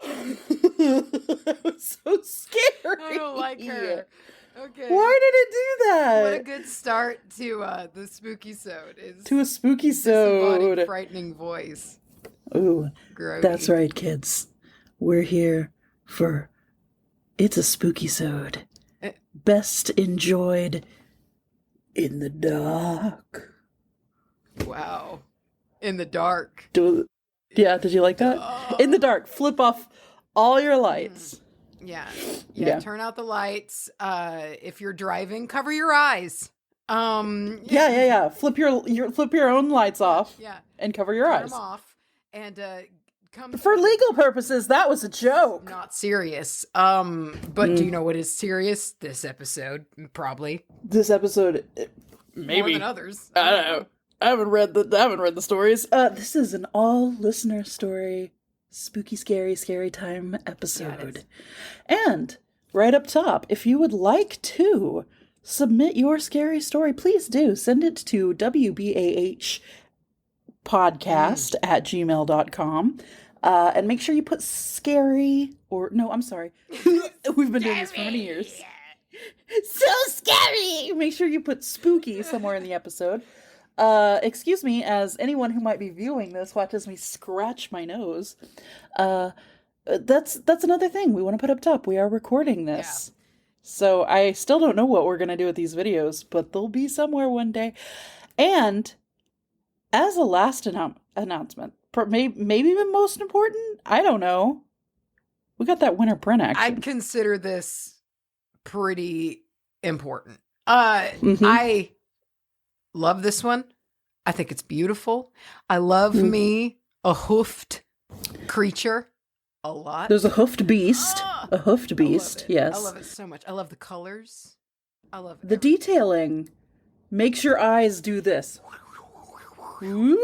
That was so scary. I don't like her. Okay. Why did it do that? What a good start to the Spookysode is. To a Spookysode. Disembodied, frightening voice. Ooh, Grody. That's right, kids. We're here for It's a Spookysode. Best enjoyed in the dark. Wow. In the dark. Yeah, did you like that? In the dark. Flip off all your lights. Yeah. Turn out the lights. If you're driving, cover your eyes. Yeah. Flip your own lights off. Yeah. And cover your eyes. Turn them off. And for legal purposes, that was a joke. Not serious. But do you know what is serious? This episode, probably. This episode, maybe more than others. I don't know. I haven't read the stories. This is an all listener story, spooky, scary time episode. And right up top, if you would like to submit your scary story, please do send it to wbahpodcast at gmail.com. And make sure you put scary, or no, I'm sorry. We've been doing this for many years. So scary! Make sure you put spooky somewhere in the episode. Excuse me, as anyone who might be viewing this watches me scratch my nose. That's another thing we want to put up top. We are recording this. Yeah. So I still don't know what we're going to do with these videos, but they'll be somewhere one day. And as a last announcement, maybe the most important, I don't know. We got that winter print action. I'd consider this pretty important. I love this one. I think it's beautiful. I love me a hoofed creature a lot. There's a hoofed beast. A hoofed beast, yes. I love it so much. I love the colors. I love the detailing. Makes your eyes do this. Ooh.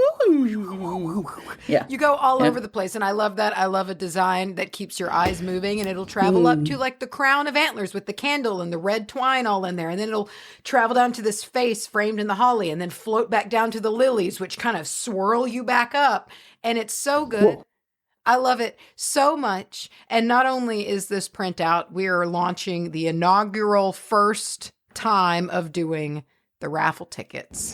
Yeah. You go all over the place, and I love that. I love a design that keeps your eyes moving, and it'll travel up to like the crown of antlers with the candle and the red twine all in there, and then it'll travel down to this face framed in the holly, and then float back down to the lilies, which kind of swirl you back up, and it's so good. Whoa. I love it so much. And not only is this print out, we are launching the inaugural first time of doing the raffle tickets.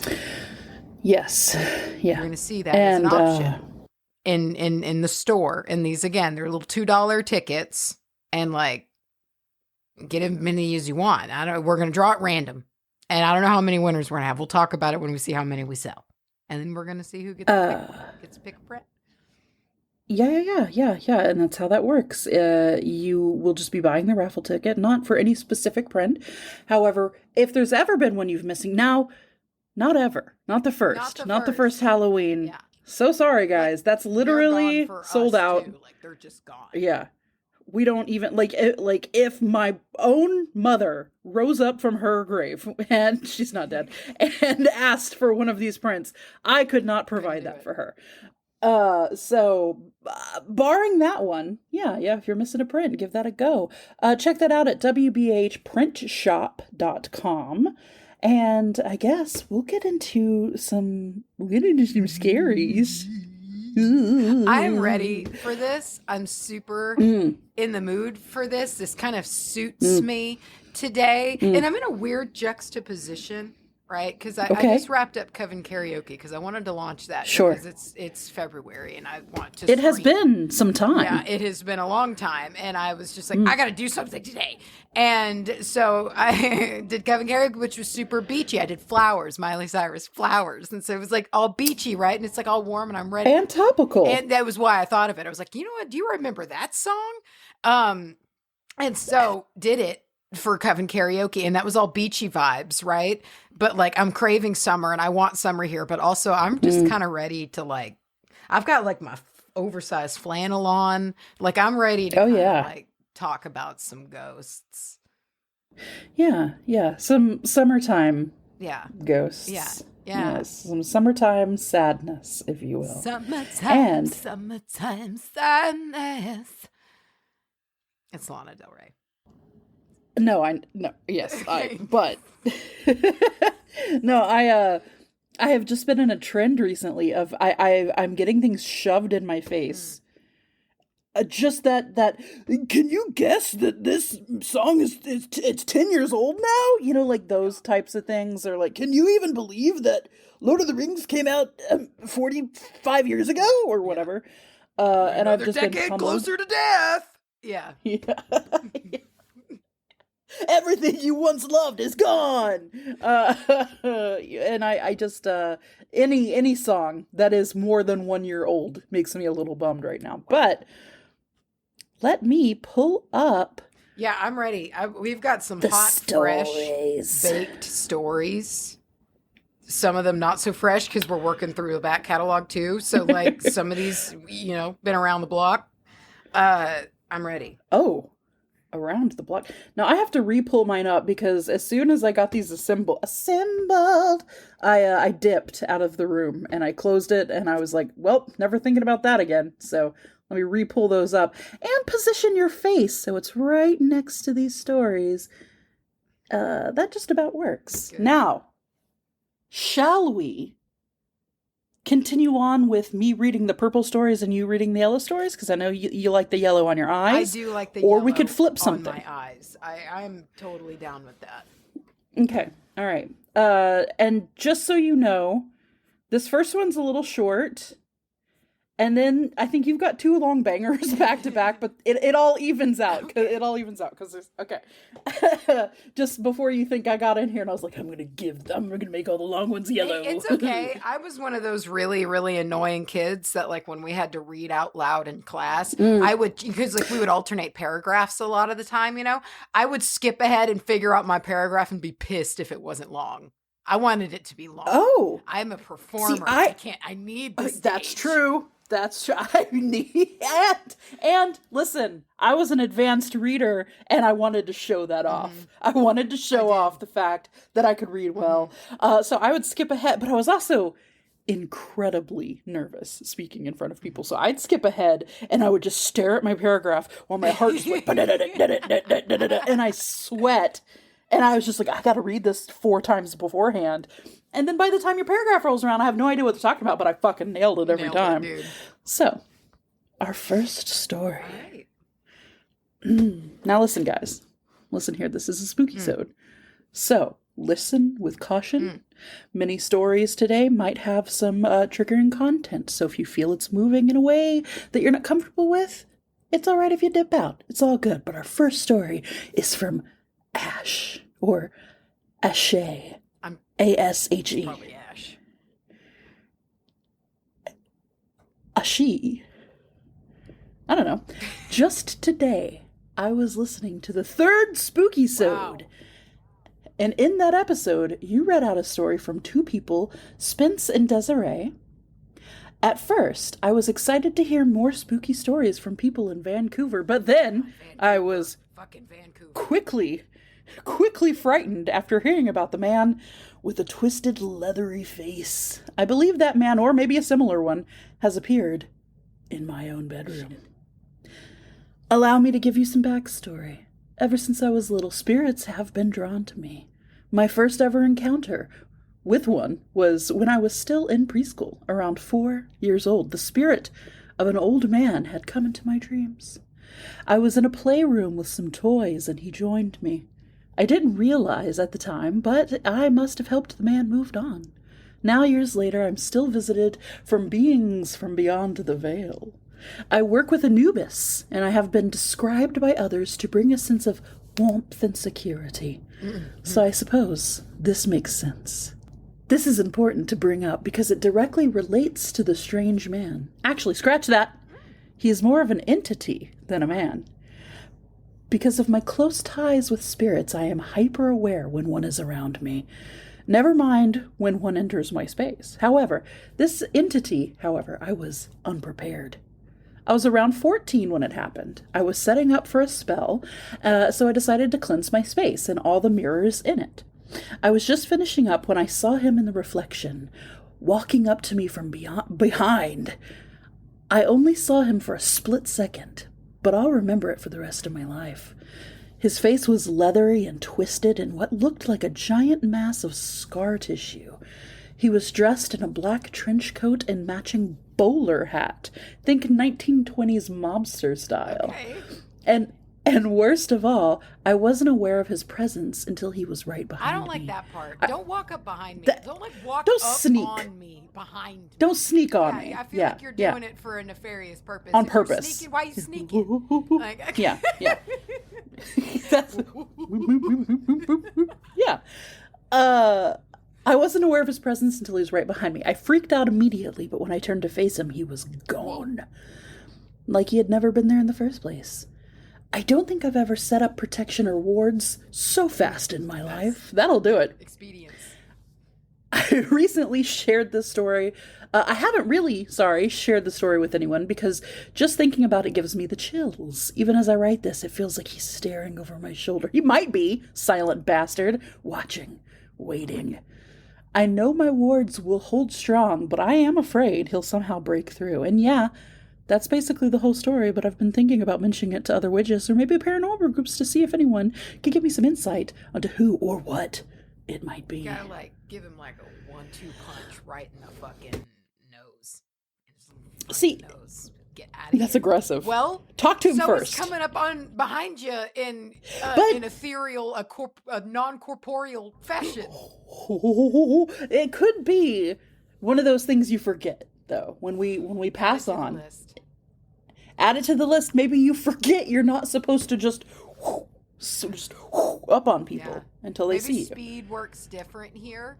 Yes. Yeah. You're going to see that as an option in the store. And these, again, they're little $2 tickets, and like, get as many as you want. We're going to draw at random, and I don't know how many winners we're going to have. We'll talk about it when we see how many we sell. And then we're going to see who gets to pick a print. Yeah. And that's how that works. You will just be buying the raffle ticket, not for any specific print. However, if there's ever been one you've missing, now, not ever. Not the first. Not the first Halloween. Yeah. So sorry, guys. That's literally sold out. Too. Like, they're just gone. Yeah. We don't even, like if my own mother rose up from her grave, and she's not dead, and asked for one of these prints, I could not provide that for her. So barring that one, yeah, if you're missing a print, give that a go. Check that out at wbahprintshop.com. And I guess we'll get into some scaries. I'm ready for this. I'm super in the mood for this. This kind of suits me today. And I'm in a weird juxtaposition, right? Because I just wrapped up Coven Karaoke because I wanted to launch that. Sure. Because it's February and I want to It has been some time. Yeah, it has been a long time. And I was just like, I got to do something today. And so I did Coven Karaoke, which was super beachy. I did Flowers, Miley Cyrus Flowers. And so it was like all beachy, right? And it's like all warm and I'm ready. And topical. And that was why I thought of it. I was like, you know what? Do you remember that song? And so did it for Coven Karaoke, and that was all beachy vibes, right? But like, I'm craving summer and I want summer here, but also I'm just kind of ready to like, I've got like my oversized flannel on. Like I'm ready to like talk about some ghosts. Yeah. Some summertime ghosts. Yeah. Yes, some summertime sadness, if you will. Summertime sadness. It's Lana Del Rey. I have just been in a trend recently of I'm getting things shoved in my face. just that can you guess that this song is it's 10 years old now? You know, like those types of things. Or like, can you even believe that Lord of the Rings came out 45 years ago or whatever? And I've just been humbled. Closer to death. Yeah. Everything you once loved is gone. And I just any song that is more than 1 year old makes me a little bummed right now. But let me pull up. Yeah, I'm ready. We've got some the hot, stories. fresh, baked stories. Some of them not so fresh because we're working through a back catalog too. So like some of these, been around the block. I'm ready. Oh, around the block. Now I have to re-pull mine up because as soon as I got these assembled, I dipped out of the room and I closed it and I was like, well, never thinking about that again. So let me re-pull those up and position your face so it's right next to these stories. That just about works. Good. Now, shall we continue on with me reading the purple stories and you reading the yellow stories? Because I know you like the yellow on your eyes. I do like the yellow. Or we could flip something. On my eyes. I'm totally down with that. Okay. All right. And just so you know, this first one's a little short. And then I think you've got 2 long bangers back to back, but it all evens out. Okay. It all evens out because there's okay. Just before you think I got in here and I was like, I'm gonna make all the long ones yellow. It's okay. I was one of those really, really annoying kids that like when we had to read out loud in class, I would, because like we would alternate paragraphs a lot of the time, I would skip ahead and figure out my paragraph and be pissed if it wasn't long. I wanted it to be long. Oh, I'm a performer. See, I need this. That's true. That's true. I need and listen, I was an advanced reader and I wanted to show that off. I wanted to show off the fact that I could read well. So I would skip ahead, but I was also incredibly nervous speaking in front of people. So I'd skip ahead and I would just stare at my paragraph while my heart just went and I sweat. And I was just like, I got to read this 4 times beforehand. And then by the time your paragraph rolls around, I have no idea what they're talking about, but I fucking nailed it every time. Dude. So, our first story. Right. Now listen, guys. Listen here. This is a Spookysode. So, listen with caution. Many stories today might have some triggering content. So if you feel it's moving in a way that you're not comfortable with, it's all right if you dip out. It's all good. But our first story is from Ash, or Ashe. A-S-H-E. Probably Ash. Ashe. I don't know. Just today, I was listening to the 3rd Spookysode. Wow. And in that episode, you read out a story from 2 people, Spence and Desiree. At first, I was excited to hear more spooky stories from people in Vancouver, but then I was quickly frightened after hearing about the man with a twisted, leathery face. I believe that man, or maybe a similar one, has appeared in my own bedroom. Allow me to give you some backstory. Ever since I was little, spirits have been drawn to me. My first ever encounter with one was when I was still in preschool, around 4 years old. The spirit of an old man had come into my dreams. I was in a playroom with some toys, and he joined me. I didn't realize at the time, but I must have helped the man move on. Now, years later, I'm still visited from beings from beyond the veil. I work with Anubis, and I have been described by others to bring a sense of warmth and security. So I suppose this makes sense. This is important to bring up because it directly relates to the strange man. Actually, scratch that. He is more of an entity than a man. Because of my close ties with spirits, I am hyper-aware when one is around me. Never mind when one enters my space. However, this entity, I was unprepared. I was around 14 when it happened. I was setting up for a spell, so I decided to cleanse my space and all the mirrors in it. I was just finishing up when I saw him in the reflection, walking up to me from behind. I only saw him for a split second, but I'll remember it for the rest of my life. His face was leathery and twisted in what looked like a giant mass of scar tissue. He was dressed in a black trench coat and matching bowler hat. Think 1920s mobster style. Okay. And worst of all, I wasn't aware of his presence until he was right behind me. I don't like that part. Don't walk up behind me. Don't walk don't up sneak. on me behind me. Don't sneak on me. I feel like you're doing it for a nefarious purpose. On If you're purpose. Sneaking, why are you sneaking? Like, Yeah. That's, yeah. I wasn't aware of his presence until he was right behind me. I freaked out immediately, but when I turned to face him, he was gone. Like he had never been there in the first place. I don't think I've ever set up protection or wards so fast in my life. That'll do it. Expedience. I recently shared this story. I haven't really, shared the story with anyone because just thinking about it gives me the chills. Even as I write this, it feels like he's staring over my shoulder. He might be, silent bastard, watching, waiting. I know my wards will hold strong, but I am afraid he'll somehow break through. And yeah, that's basically the whole story, but I've been thinking about mentioning it to other witches or maybe paranormal groups to see if anyone can give me some insight onto who or what it might be. You gotta, give him, a 1-2 punch right in the fucking nose. See, nose. Get out of that's here. aggressive. Well, talk to him first. Someone's coming up on behind you in ethereal, a non-corporeal fashion. It could be one of those things you forget, though, when we pass on. Add it to the list. Maybe you forget you're not supposed to just up on people until they see you. Maybe speed works different here,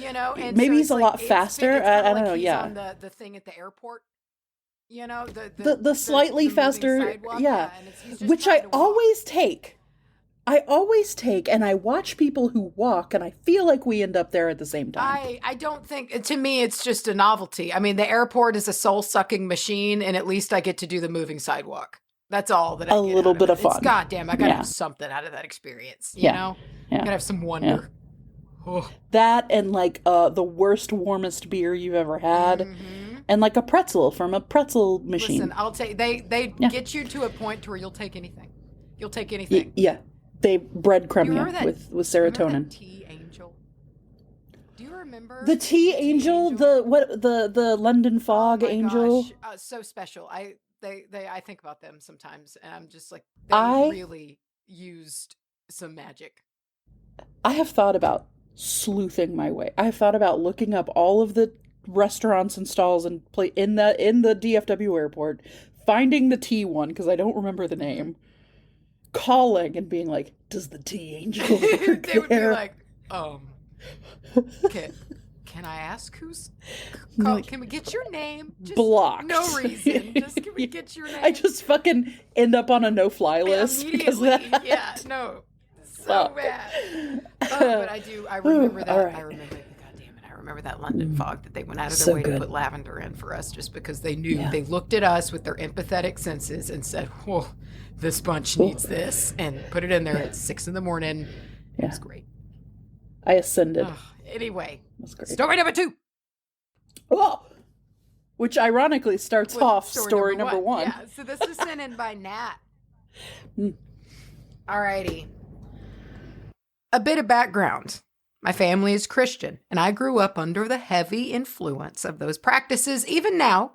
and maybe so he's a lot faster. I don't know. He's yeah, on the thing at the airport. The slightly faster. Sidewalk, yeah, and which I always take. I always take, and I watch people who walk, and I feel like we end up there at the same time. I don't think, to me, it's just a novelty. I mean, the airport is a soul-sucking machine, and at least I get to do the moving sidewalk. That's all that I get. A little bit of fun. It's goddamn, I gotta have something out of that experience, you know? I gotta have some wonder. Yeah. Oh. That and, the worst, warmest beer you've ever had. Mm-hmm. And, a pretzel from a pretzel machine. Listen, I'll take, they get you to a point to where you'll take anything. You'll take anything. Yeah. They breadcrumb you with serotonin. Remember that tea angel? Do you remember the tea angel? The London fog angel? Gosh. So special. I think about them sometimes, and I'm just like, they really used some magic. I have thought about sleuthing my way. I have thought about looking up all of the restaurants and stalls and in the DFW airport, finding the tea one because I don't remember the name. Calling and being like, does the tea angel work They would be like, can I ask who's calling? Can we get your name? Just blocked. No reason. Just can we get your name? I just fucking end up on a no-fly list because of that. Yeah, no. So bad. But I remember that. Right. I remember that London fog that they went out of their way to put lavender in for us just because they knew. They looked at us with their empathetic senses and said, whoa, this bunch needs this, and put it in there at 6 a.m. It was great. I ascended. Anyway, that's great. Story number 2. Oh, which ironically starts off story number one. Yeah, so this was sent in by Nat. Alrighty. A bit of background. My family is Christian, and I grew up under the heavy influence of those practices. Even now,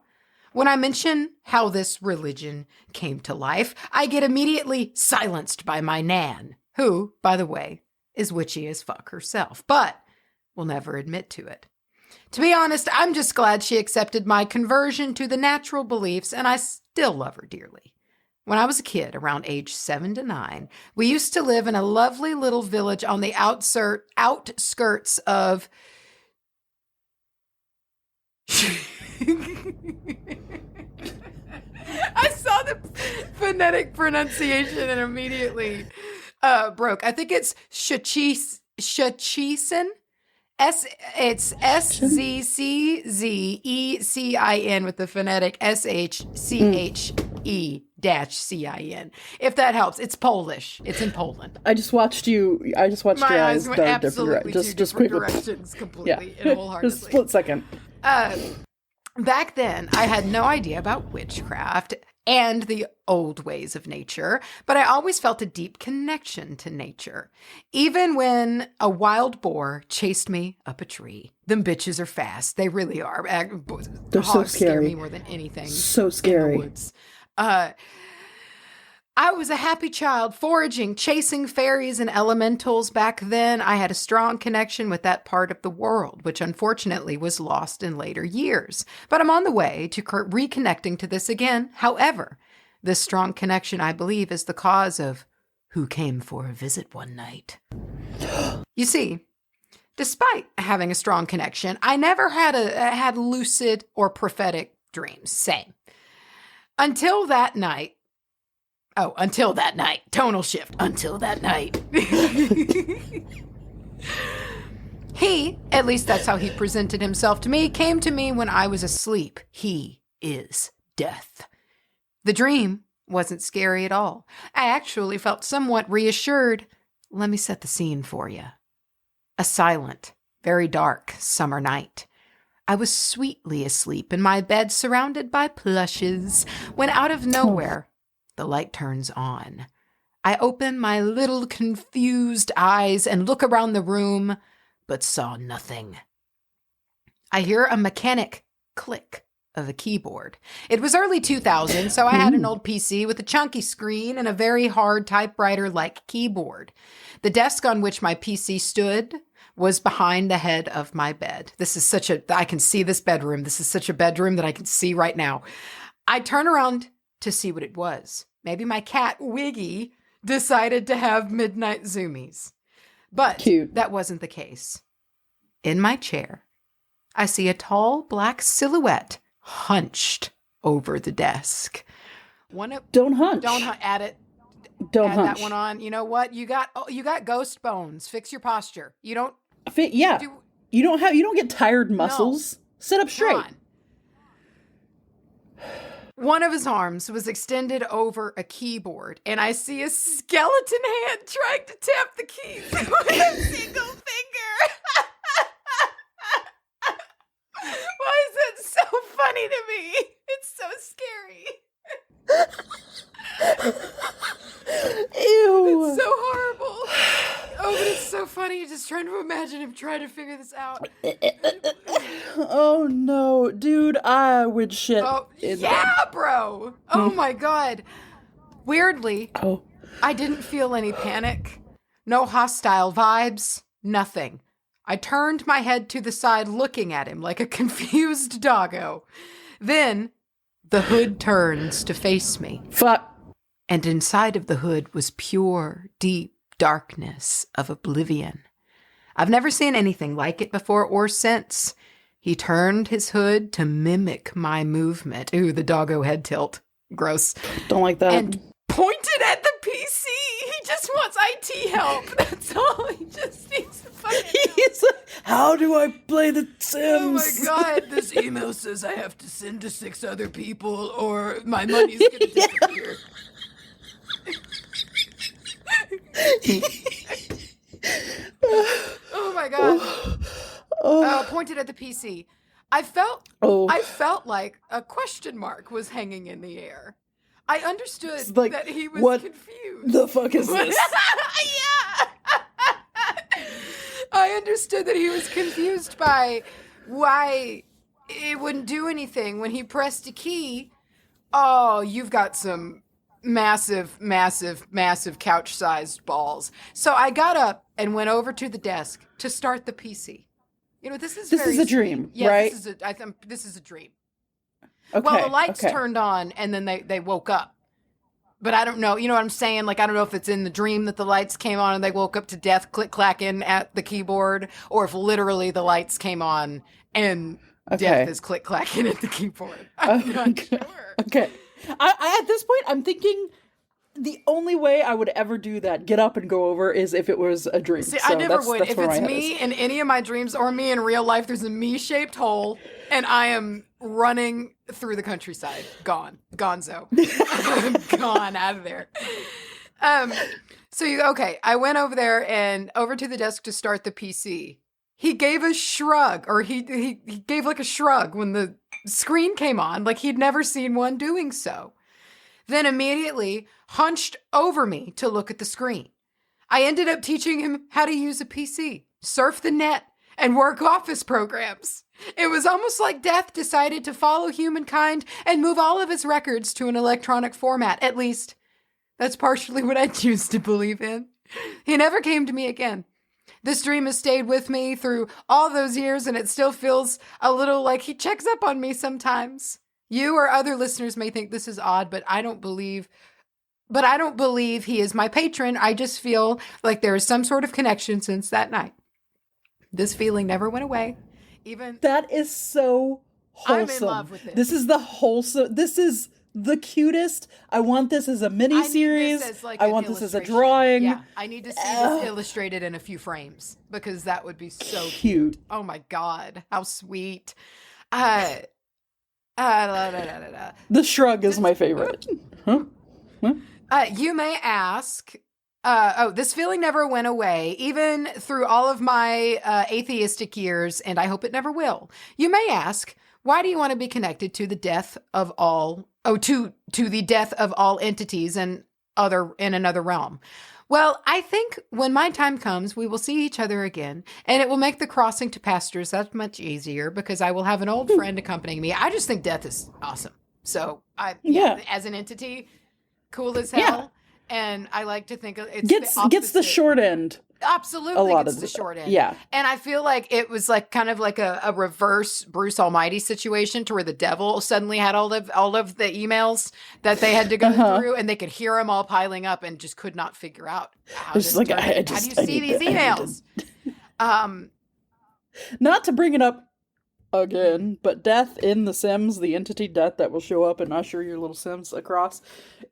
when I mention how this religion came to life, I get immediately silenced by my Nan, who, by the way, is witchy as fuck herself, but will never admit to it. To be honest, I'm just glad she accepted my conversion to the natural beliefs, and I still love her dearly. When I was a kid, around age 7 to 9, we used to live in a lovely little village on the outskirts of... I saw the phonetic pronunciation and immediately broke. I think it's Shachisen. It's SZCZECIN with the phonetic SHCHE-CIN. If that helps, it's Polish. It's in Poland. I just watched your eyes went go absolutely different, different directions completely and wholeheartedly. Just a split second. Back then, I had no idea about witchcraft and the old ways of nature, but I always felt a deep connection to nature. Even when a wild boar chased me up a tree. Them bitches are fast. They really are. They're so Hogs scare scary. me more than anything. So scary. In the woods. I was a happy child, foraging, chasing fairies and elementals. Back then, I had a strong connection with that part of the world, which unfortunately was lost in later years. But I'm on the way to reconnecting to this again. However, this strong connection, I believe, is the cause of who came for a visit one night. You see, despite having a strong connection, I never had lucid or prophetic dreams. Same. Until that night. Oh, until that night. Tonal shift. Until that night. He, at least that's how he presented himself to me, came to me when I was asleep. He is death. The dream wasn't scary at all. I actually felt somewhat reassured. Let me set the scene for you. A silent, very dark summer night. I was sweetly asleep in my bed surrounded by plushes when out of nowhere, the light turns on. I open my little confused eyes and look around the room, but saw nothing. I hear a mechanic click of a keyboard. It was early 2000, so I had an old PC with a chunky screen and a very hard typewriter-like keyboard. The desk on which my PC stood was behind the head of my bed. I can see this bedroom. This is such a bedroom that I can see right now. I turn around to see what it was. Maybe my cat, Wiggy, decided to have midnight zoomies. But Cute. That wasn't the case. In my chair, I see a tall black silhouette hunched over the desk. Don't hunch. Don't add it. Don't add hunch. that one on. You know what? You got ghost bones. Fix your posture. You don't. Yeah. You don't get tired muscles. No. Sit up straight. On. One of his arms was extended over a keyboard, and I see a skeleton hand trying to tap the keys with a single finger. Why is that so funny to me? It's so scary. Ew. It's so horrible. Oh, but it's so funny just trying to imagine him trying to figure this out. Oh no, dude, I would shit. Oh, yeah, bro. Oh my God. Weirdly, I didn't feel any panic. No hostile vibes. Nothing. I turned my head to the side looking at him like a confused doggo. Then the hood turns to face me. Fuck. And inside of the hood was pure, deep darkness of oblivion. I've never seen anything like it before or since. He turned his hood to mimic my movement. Ooh, the doggo head tilt. Gross. Don't like that. And pointed at the PC. He just wants IT help. That's all. He just needs to fucking help. How do I play The Sims? Oh my God. This email says I have to send to 6 other people or my money's going to disappear. Oh my God. Pointed at the PC. I felt like a question mark was hanging in the air. I understood that he was confused. The fuck is this? Yeah. I understood that he was confused by why it wouldn't do anything when he pressed a key. Oh, you've got some massive couch-sized balls. So I got up and went over to the desk to start the PC. You know, this is a dream, yeah, right? This is a dream. Okay, well, the lights turned on and then they woke up. But I don't know. You know what I'm saying? Like, I don't know if it's in the dream that the lights came on and they woke up to death click-clacking at the keyboard, or if literally the lights came on and death is click-clacking at the keyboard. I'm not sure. Okay. I at this point, I'm thinking the only way I would ever do that, get up and go over, is if it was a dream. See, I never would. If it's me in any of my dreams or me in real life, there's a me-shaped hole, and I am running through the countryside. Gonzo. I'm gone out of there. I went over there and over to the desk to start the PC. He gave a shrug, or he gave like a shrug when the screen came on like he'd never seen one doing so. Then immediately hunched over me to look at the screen. I ended up teaching him how to use a PC, surf the net, and work office programs. It was almost like death decided to follow humankind and move all of its records to an electronic format. At least, that's partially what I choose to believe in. He never came to me again. This dream has stayed with me through all those years, and it still feels a little like he checks up on me sometimes. You or other listeners may think this is odd, but I don't believe he is my patron. I just feel like there is some sort of connection since that night. This feeling never went away. Even that is so wholesome. I'm in love with it. This is the wholesome. This is the cutest. I want this as a mini series. I want this as a drawing. Yeah, I need to see this illustrated in a few frames because that would be so cute. Oh my God, how sweet. The shrug is my favorite. Huh? You may ask, this feeling never went away, even through all of my atheistic years, and I hope it never will. You may ask, why do you want to be connected to the death of all, to the death of all entities in another realm? Well, I think when my time comes, we will see each other again, and it will make the crossing to pastures that much easier because I will have an old friend accompanying me. I just think death is awesome. So, as an entity, cool as hell. Yeah. And I like to think it's gets the short end. Absolutely gets the short end. Yeah. And I feel like it was like kind of like a reverse Bruce Almighty situation to where the devil suddenly had all of the emails that they had to go through, and they could hear them all piling up and just could not figure out how do you see these emails? Not to bring it up again, but death in The Sims, the entity death that will show up and usher your little Sims across.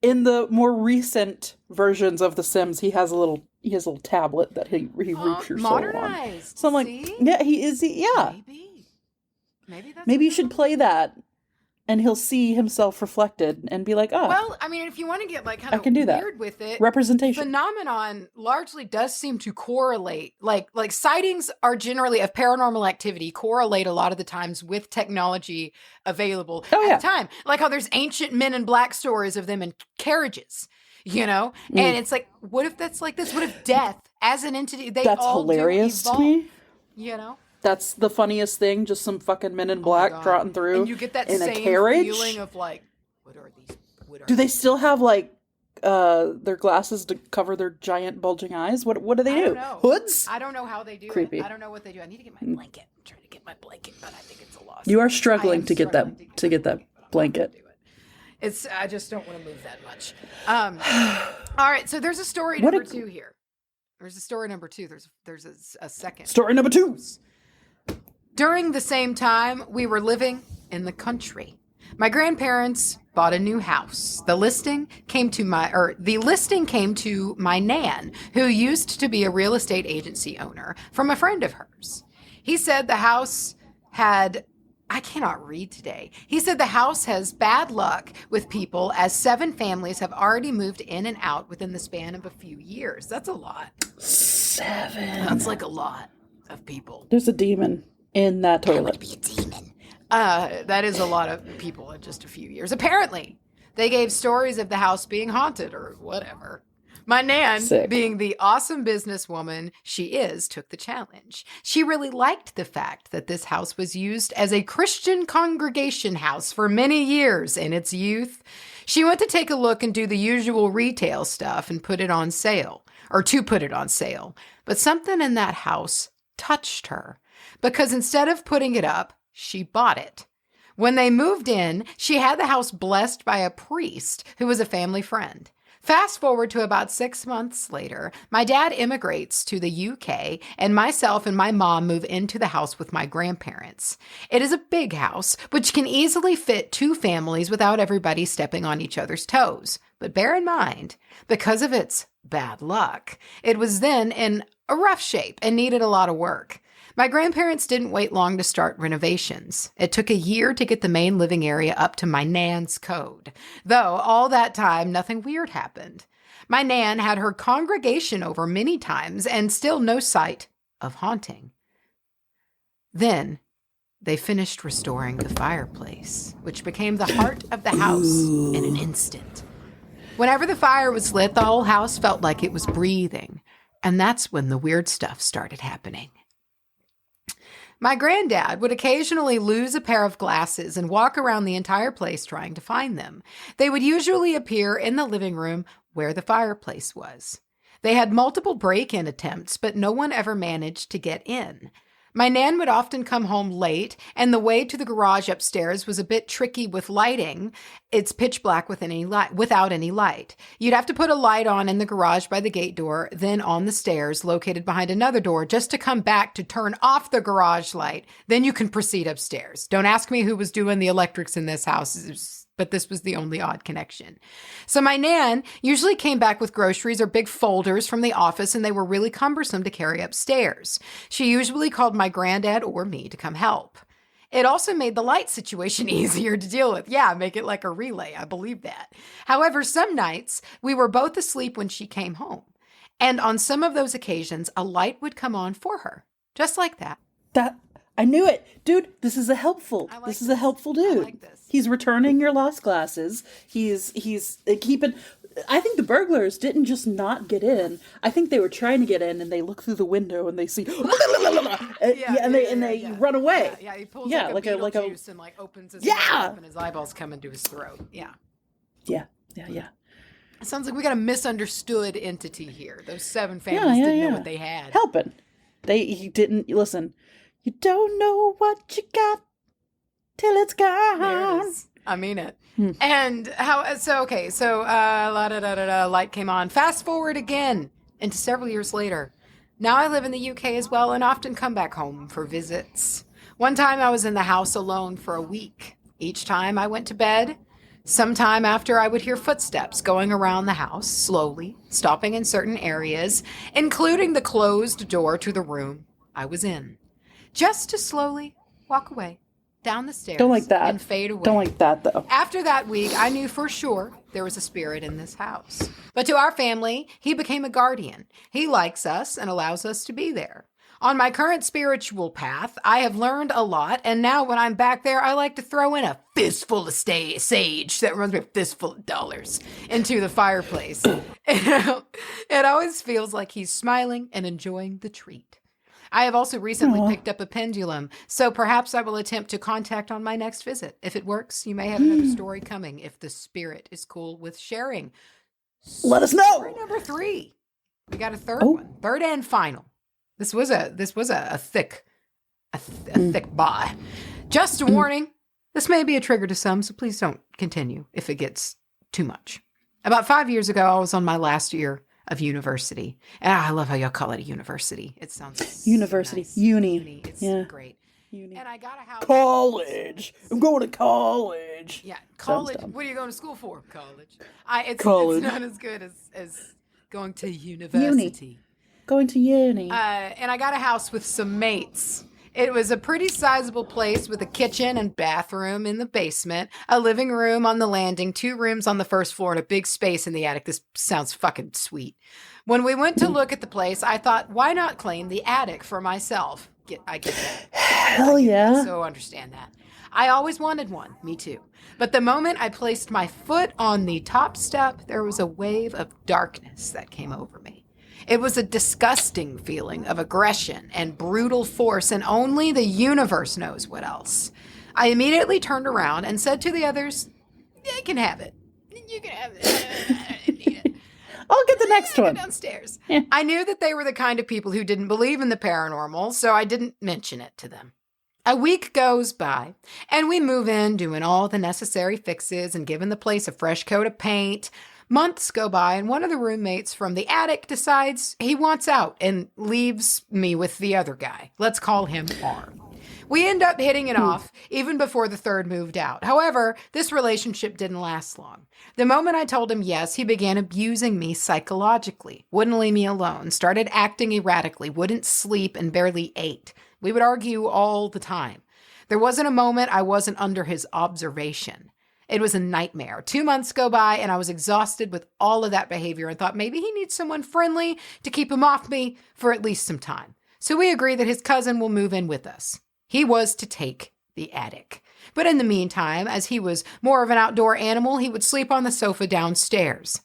In the more recent versions of The Sims, he has a little tablet that he roots your soul on. So I'm like, Maybe you should play that, and he'll see himself reflected and be like, oh. Well, I mean, if you want to get like kind of weird with it, representation phenomenon largely does seem to correlate. Like sightings are generally of paranormal activity correlate a lot of the times with technology available at the time. Like how there's ancient Men in Black stories of them in carriages, and it's like, what if that's like this? What if death as an entity? That's all hilarious to me. That's the funniest thing. Just some fucking Men in Black trotting through, and you get that in same a carriage feeling of like, what are these? Do they still have like their glasses to cover their giant bulging eyes? What do they do? Hoods? I don't know how they do Creepy. it. I don't know what they do. I need to get my blanket. I'm trying to get my blanket, but I think it's a loss. You are struggling to get that blanket. I just don't want to move that much. All right, so there's a story number 2 here. There's a story number 2. There's a second. Story number 2. During the same time, we were living in the country. My grandparents bought a new house. The listing came to my nan, who used to be a real estate agency owner, from a friend of hers. He said the house had I cannot read today. He said the house has bad luck with people as 7 families have already moved in and out within the span of a few years. That's a lot. 7. That's like a lot of people. There's a demon in that toilet. That would be a demon. That is a lot of people in just a few years. Apparently, they gave stories of the house being haunted or whatever. My nan, being the awesome businesswoman she is, took the challenge. She really liked the fact that this house was used as a Christian congregation house for many years in its youth. She went to take a look and do the usual retail stuff and put it on sale. But something in that house touched her, because instead of putting it up, she bought it. When they moved in, she had the house blessed by a priest who was a family friend. Fast forward to about 6 months later, my dad immigrates to the UK, and myself and my mom move into the house with my grandparents. It is a big house, which can easily fit 2 families without everybody stepping on each other's toes. But bear in mind, because of its bad luck, it was then in a rough shape and needed a lot of work. My grandparents didn't wait long to start renovations. It took a year to get the main living area up to my nan's code. Though all that time, nothing weird happened. My nan had her congregation over many times and still no sight of haunting. Then, they finished restoring the fireplace, which became the heart of the house in an instant. Whenever the fire was lit, the whole house felt like it was breathing. And that's when the weird stuff started happening. My granddad would occasionally lose a pair of glasses and walk around the entire place trying to find them. They would usually appear in the living room where the fireplace was. They had multiple break-in attempts, but no one ever managed to get in. My nan would often come home late, and the way to the garage upstairs was a bit tricky with lighting. It's pitch black without any light. You'd have to put a light on in the garage by the gate door, then on the stairs located behind another door, just to come back to turn off the garage light. Then you can proceed upstairs. Don't ask me who was doing the electrics in this house, but this was the only odd connection. So my nan usually came back with groceries or big folders from the office, and they were really cumbersome to carry upstairs. She usually called my granddad or me to come help. It also made the light situation easier to deal with. Yeah, make it like a relay. I believe that. However, some nights we were both asleep when she came home. And on some of those occasions, a light would come on for her. Just like that. I knew it. Dude, this is a helpful dude. I like this. He's returning your lost glasses. He's keeping... I think the burglars didn't just not get in. I think they were trying to get in, and they look through the window and they see... and they run away. Yeah, he pulls like a Beetlejuice and like opens his mouth up and his eyeballs come into his throat. Yeah. Yeah. It sounds like we got a misunderstood entity here. Those 7 families didn't know what they had. Helping. He didn't... Listen, you don't know what you got till it's gone. There it is. I mean it. And light came on. Fast forward again into several years later. Now I live in the UK as well and often come back home for visits. One time I was in the house alone for a week. Each time I went to bed, sometime after I would hear footsteps going around the house, slowly, stopping in certain areas, including the closed door to the room I was in. Just to slowly walk away. Down the stairs. Don't like that. And fade away. Don't like that, though. After that week, I knew for sure there was a spirit in this house. But to our family, he became a guardian. He likes us and allows us to be there. On my current spiritual path, I have learned a lot, and now when I'm back there, I like to throw in a fistful of sage, that reminds me of a fistful of dollars, into the fireplace. It always feels like he's smiling and enjoying the treat. I have also recently picked up a pendulum, so perhaps I will attempt to contact on my next visit. If it works, you may have another story coming if the spirit is cool with sharing. Let us know. Story number 3. We got a third one. Third and final. This was a thick buy. Just a warning. This may be a trigger to some, so please don't continue if it gets too much. About 5 years ago, I was on my last year of university. And I love how y'all call it a university. It sounds university. Nice. Uni. It's great. Uni. And I got a house. College. I'm going to college. Yeah, college. What are you going to school for? College. It's not as good as going to university. Going to uni. And I got a house with some mates. It was a pretty sizable place with a kitchen and bathroom in the basement, a living room on the landing, 2 rooms on the first floor, and a big space in the attic. This sounds fucking sweet. When we went to look at the place, I thought, why not claim the attic for myself? I get that. Hell yeah. So understand that. I always wanted one. Me too. But the moment I placed my foot on the top step, there was a wave of darkness that came over me. It was a disgusting feeling of aggression and brutal force, and only the universe knows what else. I immediately turned around and said to the others, "You can have it. You can have it. I didn't need it. I'll get the next one." Downstairs. Yeah. I knew that they were the kind of people who didn't believe in the paranormal, so I didn't mention it to them. A week goes by, and we move in, doing all the necessary fixes and giving the place a fresh coat of paint. Months go by, and one of the roommates from the attic decides he wants out and leaves me with the other guy. Let's call him R. We end up hitting it off even before the third moved out. However, this relationship didn't last long. The moment I told him yes, he began abusing me psychologically, wouldn't leave me alone, started acting erratically, wouldn't sleep, and barely ate. We would argue all the time. There wasn't a moment I wasn't under his observation. It was a nightmare. 2 months go by, and I was exhausted with all of that behavior and thought maybe he needs someone friendly to keep him off me for at least some time. So we agree that his cousin will move in with us. He was to take the attic. But in the meantime, as he was more of an outdoor animal, he would sleep on the sofa downstairs.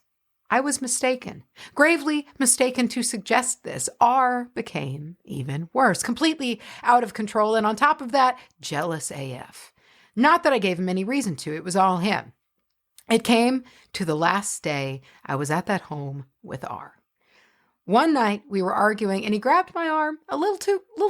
I was mistaken, gravely mistaken to suggest this. R became even worse, completely out of control, and on top of that, jealous AF. Not that I gave him any reason to, it was all him. It came to the last day I was at that home with R. One night we were arguing and he grabbed my arm a little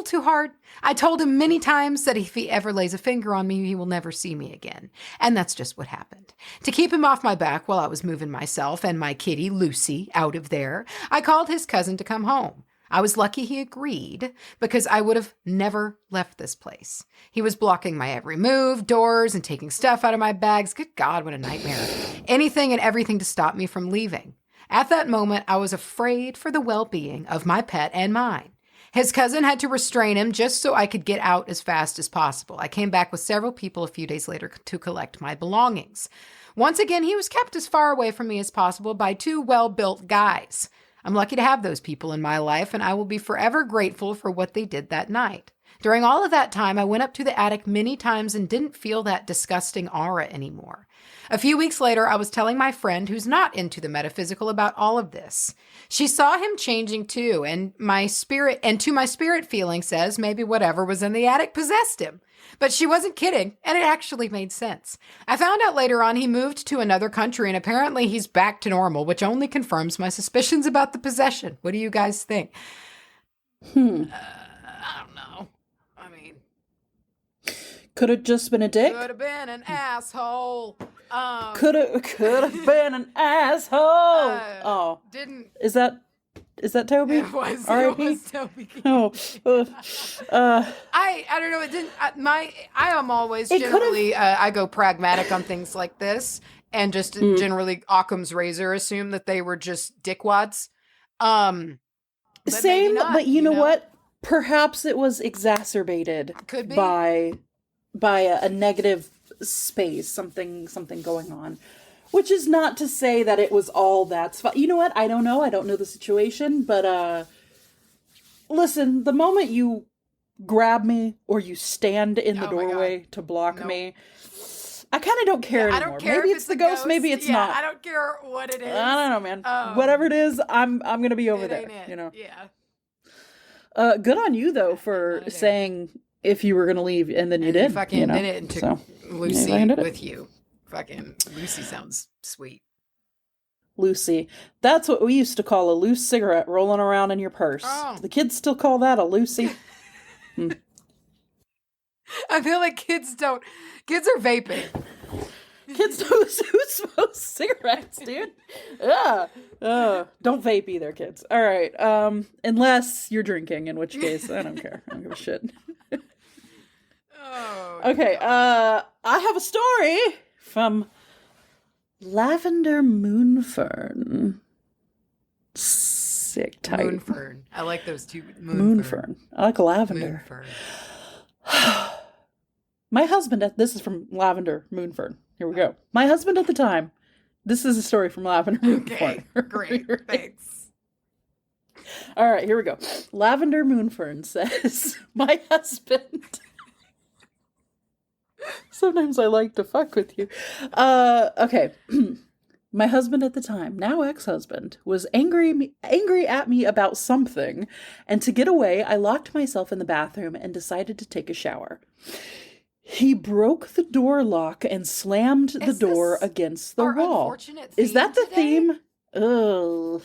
too hard. I told him many times that if he ever lays a finger on me, he will never see me again. And that's just what happened. To keep him off my back while I was moving myself and my kitty, Lucy, out of there, I called his cousin to come home. I was lucky he agreed because I would have never left this place. He was blocking my every move, doors, and taking stuff out of my bags. Good God, what a nightmare. Anything and everything to stop me from leaving. At that moment, I was afraid for the well-being of my pet and mine. His cousin had to restrain him just so I could get out as fast as possible. I came back with several people a few days later to collect my belongings. Once again, he was kept as far away from me as possible by two well-built guys. I'm lucky to have those people in my life, and I will be forever grateful for what they did that night. During all of that time, I went up to the attic many times and didn't feel that disgusting aura anymore. A few weeks later, I was telling my friend who's not into the metaphysical about all of this. She saw him changing too, and to my spirit feeling says maybe whatever was in the attic possessed him. But she wasn't kidding, and it actually made sense. I found out later on he moved to another country, and apparently he's back to normal, which only confirms my suspicions about the possession. What do you guys think? I don't know. I mean, could have just been a dick. Could have been an asshole. Could have been an asshole. Didn't. Is that Toby? It was Toby. Oh. I don't know. It didn't. I am always generally I go pragmatic on things like this, and just generally Occam's razor assume that they were just dickwads. Same, not, but you know what? Perhaps it was exacerbated. Could be. by a negative space, something going on. Which is not to say that it was all that's fine. You know what? I don't know. I don't know the situation, but listen, the moment you grab me or you stand in the doorway to block me, I kind of don't care anymore. I don't care maybe if it's the ghost, maybe it's not. I don't care what it is. I don't know, man. Whatever it is, I'm going to be over there, you know. Yeah. Good on you though for saying if you were going to leave and then you did. Fucking did it and took Lucy with you. Fucking Lucy sounds sweet. Lucy. That's what we used to call a loose cigarette rolling around in your purse. Oh. The kids still call that a Lucy. I feel like kids are vaping. Kids don't smoke cigarettes, dude. Yeah. Don't vape either, kids. All right. Unless you're drinking, in which case I don't care. I don't give a shit. Okay. I have a story from Lavender Moonfern. Sick type. Moonfern. I like those two. Moonfern. I like lavender. Moonfern. My husband, this is from Lavender Moonfern. Here we go. My husband at the time. This is a story from Lavender Moonfern. Okay, great. Thanks. All right, here we go. Lavender Moonfern says, my husband... Sometimes I like to fuck with you. Okay. My husband at the time, now ex-husband, was angry at me about something, and to get away, I locked myself in the bathroom and decided to take a shower. He broke the door lock and slammed the door against the wall. Is that the theme? Ugh.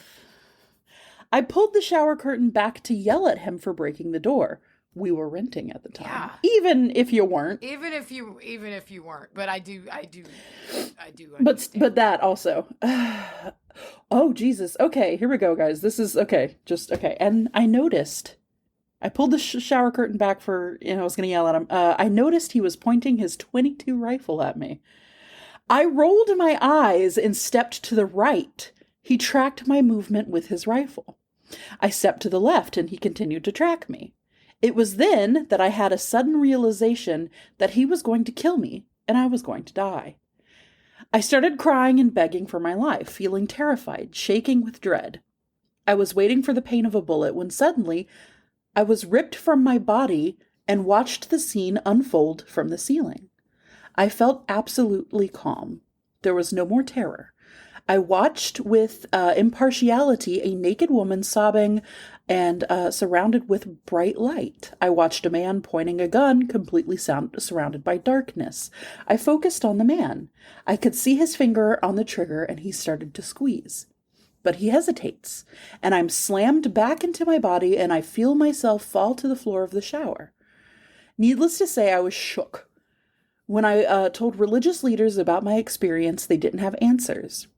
I pulled the shower curtain back to yell at him for breaking the door. We were renting at the time. Yeah. Even if you weren't. Even if you weren't. But I do But that also. Oh, Jesus. Okay, here we go, guys. This is, okay. Just, okay. And I noticed. I pulled the shower curtain back for, I was going to yell at him. I noticed he was pointing his .22 rifle at me. I rolled my eyes and stepped to the right. He tracked my movement with his rifle. I stepped to the left and he continued to track me. It was then that I had a sudden realization that he was going to kill me and I was going to die. I started crying and begging for my life, feeling terrified, shaking with dread. I was waiting for the pain of a bullet when suddenly I was ripped from my body and watched the scene unfold from the ceiling. I felt absolutely calm. There was no more terror. I watched with impartiality a naked woman sobbing and surrounded with bright light. I watched a man pointing a gun, completely surrounded by darkness. I focused on the man. I could see his finger on the trigger, and he started to squeeze. But he hesitates, and I'm slammed back into my body, and I feel myself fall to the floor of the shower. Needless to say, I was shook. When I told religious leaders about my experience, they didn't have answers.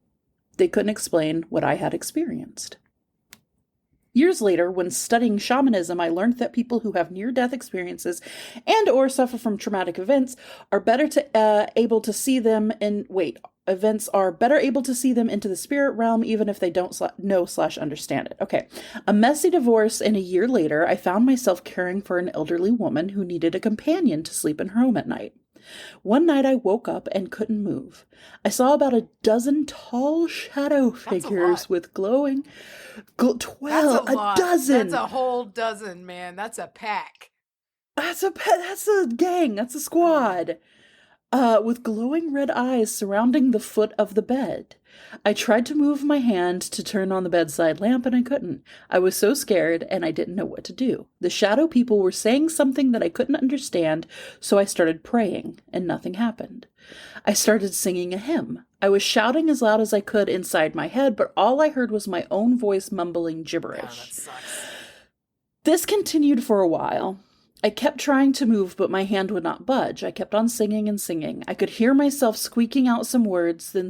They couldn't explain what I had experienced. Years later, when studying shamanism, I learned that people who have near-death experiences and or suffer from traumatic events are better able to see them into the spirit realm, even if they don't know/understand it. Okay. A messy divorce, and a year later, I found myself caring for an elderly woman who needed a companion to sleep in her home at night. One night I woke up and couldn't move. I saw about a dozen tall shadow figures with glowing... 12, a dozen. That's a whole dozen, man. That's a pack. That's a gang. That's a squad. With glowing red eyes surrounding the foot of the bed. I tried to move my hand to turn on the bedside lamp, and I couldn't. I was so scared, and I didn't know what to do. The shadow people were saying something that I couldn't understand, so I started praying, and nothing happened. I started singing a hymn. I was shouting as loud as I could inside my head, but all I heard was my own voice mumbling gibberish. Oh, that sucks. This continued for a while. I kept trying to move, but my hand would not budge. I kept on singing and singing. I could hear myself squeaking out some words, then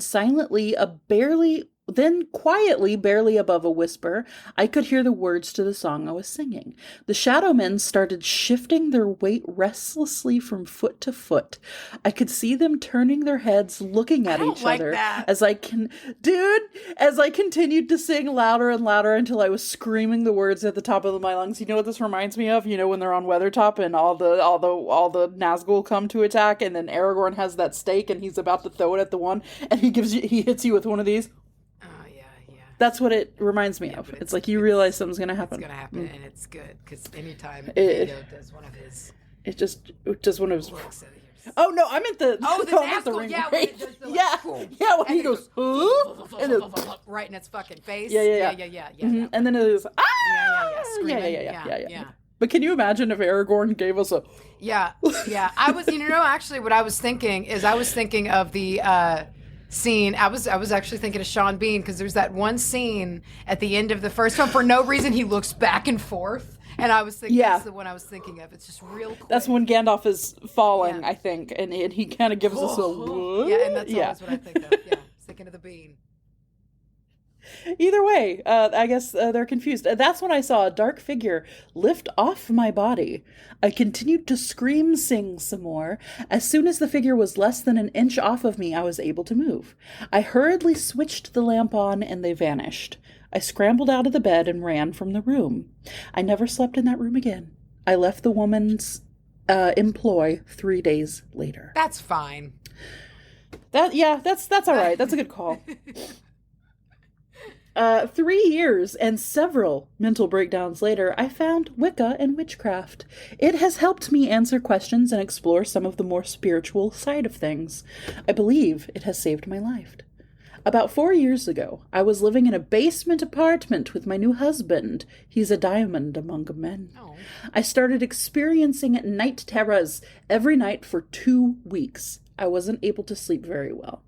quietly, barely above a whisper, I could hear the words to the song I was singing. The shadow men started shifting their weight restlessly from foot to foot. I could see them turning their heads, looking at each other as I continued to sing louder and louder until I was screaming the words at the top of my lungs. You know what this reminds me of? You know when they're on Weathertop and all the Nazgul come to attack, and then Aragorn has that stake and he's about to throw it at the one, and he hits you with one of these. That's what it reminds me of. It's like you realize something's going to happen. It's going to happen, and it's good, because anytime Vito does one of his... It just one of his... Oh, no, I meant the... Oh, the Nazgul, ring. yeah, when it does the... Yeah, when he goes... Right in its fucking face. Yeah. Mm-hmm. And then it was... Yeah. But can you imagine if Aragorn gave us a... Yeah. I was, actually what I was thinking of the... scene. I was actually thinking of Sean Bean, because there's that one scene at the end of the first one. For no reason, he looks back and forth, and I was thinking that's the one I was thinking of. It's just real quick. That's when Gandalf is falling, I think, and he kind of gives us a what? Yeah, and that's always what I think of. Yeah, thinking of the bean. Either way, I guess they're confused. That's when I saw a dark figure lift off my body. I continued to sing some more. As soon as the figure was less than an inch off of me, I was able to move. I hurriedly switched the lamp on, and they vanished. I scrambled out of the bed and ran from the room. I never slept in that room again. I left the woman's employ 3 days later. That's fine. That's all right. That's a good call. 3 years and several mental breakdowns later, I found Wicca and witchcraft. It has helped me answer questions and explore some of the more spiritual side of things. I believe it has saved my life. About 4 years ago, I was living in a basement apartment with my new husband. He's a diamond among men. Oh. I started experiencing night terrors every night for 2 weeks. I wasn't able to sleep very well.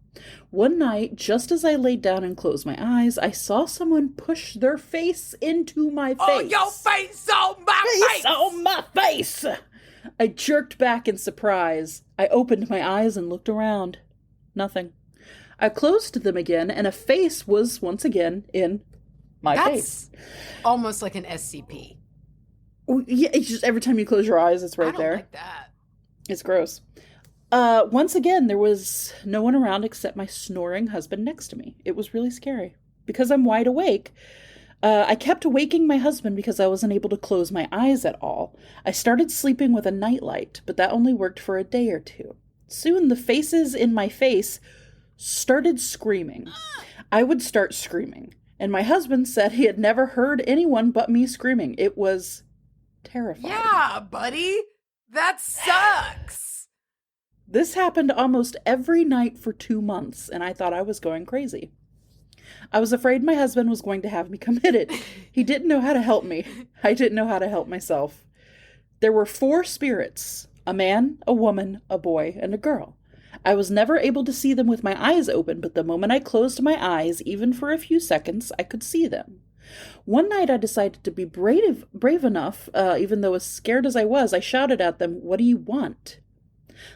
One night, just as I laid down and closed my eyes, I saw someone push their face into my face. Oh, your face on my face! On my face! I jerked back in surprise. I opened my eyes and looked around. Nothing. I closed them again, and a face was once again in my face. Almost like an SCP. Yeah, it's just every time you close your eyes, it's right there. I don't like that. It's gross. Once again, there was no one around except my snoring husband next to me. It was really scary. Because I'm wide awake, I kept waking my husband because I wasn't able to close my eyes at all. I started sleeping with a nightlight, but that only worked for a day or two. Soon, the faces in my face started screaming. I would start screaming, and my husband said he had never heard anyone but me screaming. It was terrifying. Yeah, buddy. That sucks. This happened almost every night for 2 months, and I thought I was going crazy. I was afraid my husband was going to have me committed. He didn't know how to help me. I didn't know how to help myself. There were 4 spirits, a man, a woman, a boy, and a girl. I was never able to see them with my eyes open, but the moment I closed my eyes, even for a few seconds, I could see them. One night I decided to be brave enough, even though as scared as I was, I shouted at them, "What do you want?"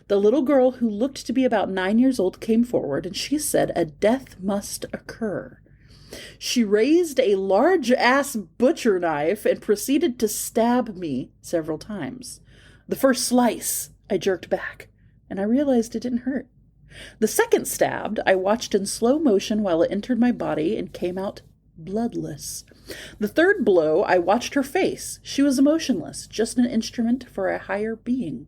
The little girl, who looked to be about 9 years old, came forward, and she said a death must occur. She raised a large-ass butcher knife and proceeded to stab me several times. The first slice, I jerked back, and I realized it didn't hurt. The second stab, I watched in slow motion while it entered my body and came out bloodless. The third blow, I watched her face. She was emotionless, just an instrument for a higher being.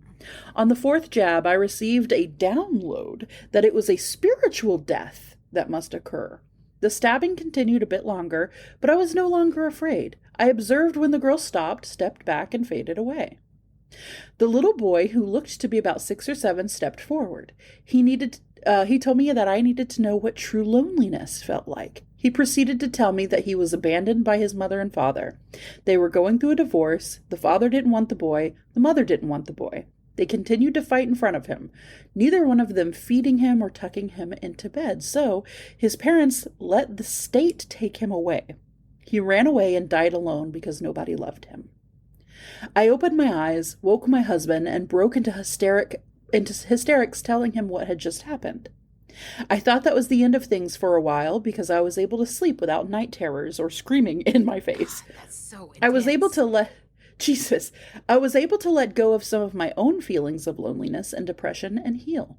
On the fourth jab, I received a download that it was a spiritual death that must occur. The stabbing continued a bit longer, but I was no longer afraid. I observed when the girl stopped, stepped back, and faded away. The little boy, who looked to be about 6 or 7, stepped forward. He told me that I needed to know what true loneliness felt like. He proceeded to tell me that he was abandoned by his mother and father. They were going through a divorce. The father didn't want the boy. The mother didn't want the boy. They continued to fight in front of him, neither one of them feeding him or tucking him into bed. So his parents let the state take him away. He ran away and died alone because nobody loved him. I opened my eyes, woke my husband, and broke into hysterics, telling him what had just happened. I thought that was the end of things for a while because I was able to sleep without night terrors or screaming in my face. That's so intense. I was able to let go of some of my own feelings of loneliness and depression and heal.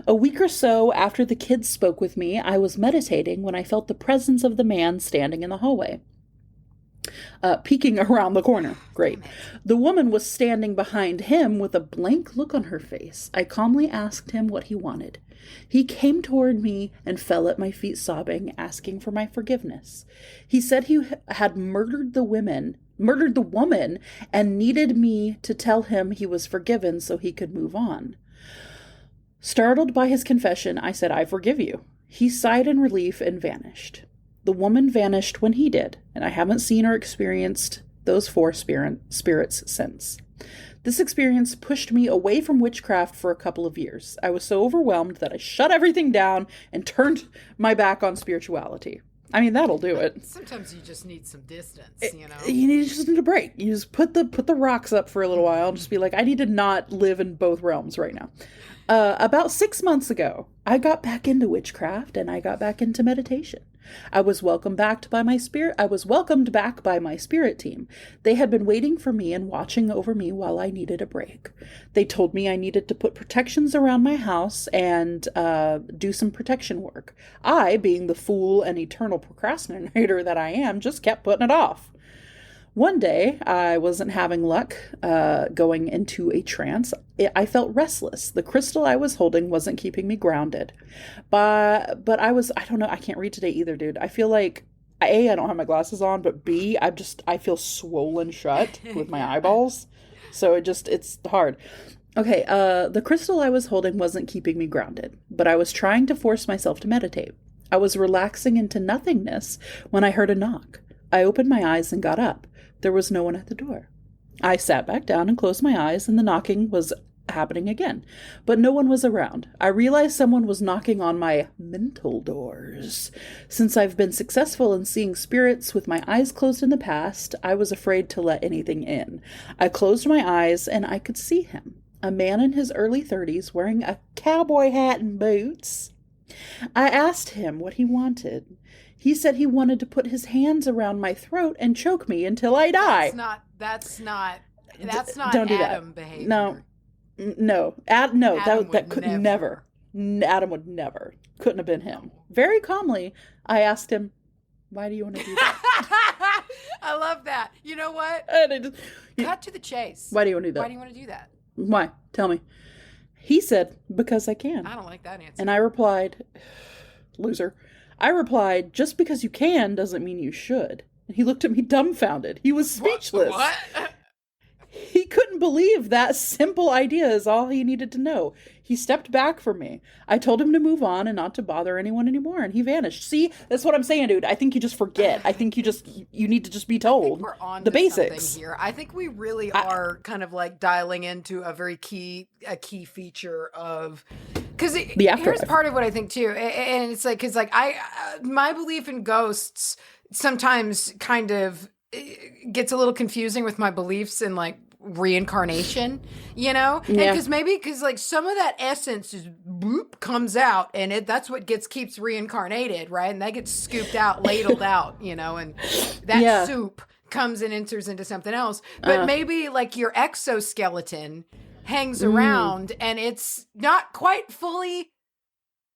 A week or so after the kids spoke with me, I was meditating when I felt the presence of the man standing in the hallway. Peeking around the corner. Great. The woman was standing behind him with a blank look on her face. I calmly asked him what he wanted. He came toward me and fell at my feet sobbing, asking for my forgiveness. He said he had murdered the woman, and needed me to tell him he was forgiven so he could move on. Startled by his confession, I said, "I forgive you." He sighed in relief and vanished. The woman vanished when he did, and I haven't seen or experienced those 4 spirits since. This experience pushed me away from witchcraft for a couple of years. I was so overwhelmed that I shut everything down and turned my back on spirituality. I mean, that'll do it. Sometimes you just need some distance, you know? You just need a break. You just put the rocks up for a little while and just be like, I need to not live in both realms right now. About 6 months ago, I got back into witchcraft and I got back into meditation. I was welcomed back by my spirit team. They had been waiting for me and watching over me while I needed a break. They told me I needed to put protections around my house and do some protection work. I, being the fool and eternal procrastinator that I am, just kept putting it off. One day, I wasn't having luck going into a trance. I felt restless. The crystal I was holding wasn't keeping me grounded. But I don't know, I can't read today either, dude. I feel like, A, I don't have my glasses on, but B, I feel swollen shut with my eyeballs. So it's hard. Okay, the crystal I was holding wasn't keeping me grounded, but I was trying to force myself to meditate. I was relaxing into nothingness when I heard a knock. I opened my eyes and got up. There was no one at the door. I sat back down and closed my eyes, and the knocking was happening again, but no one was around. I realized someone was knocking on my mental doors. Since I've been successful in seeing spirits with my eyes closed in the past, I was afraid to let anything in. I closed my eyes, and I could see him, a man in his early 30s wearing a cowboy hat and boots. I asked him what he wanted. He said he wanted to put his hands around my throat and choke me until I die. That's not Don't do Adam that. behavior. No. That could never. Adam would never. Couldn't have been him. Very calmly, I asked him, "Why do you want to do that?" I love that. You know what? Cut to the chase. Why do you want to do that? Why do you want to do that? Why? Tell me. He said, "Because I can." I don't like that answer. And I replied, loser. I replied, "Just because you can doesn't mean you should." And he looked at me dumbfounded. He was speechless. What? He couldn't wouldn't believe that simple idea is all he needed to know. He stepped back from me. I told him to move on and not to bother anyone anymore, and he vanished. See, that's what I'm saying, dude. I think you just forget. I think you need to just be told we're on the to basics here. I think we really are kind of like dialing into a very key feature of, because here's part of what I think too, and it's like, because like my belief in ghosts sometimes kind of gets a little confusing with my beliefs in like reincarnation, you know? Yeah. And because like some of that essence just boop comes out, and that's what keeps reincarnated, right? And that gets scooped out, ladled out, you know, and that soup comes and enters into something else. But maybe like your exoskeleton hangs around and it's not quite fully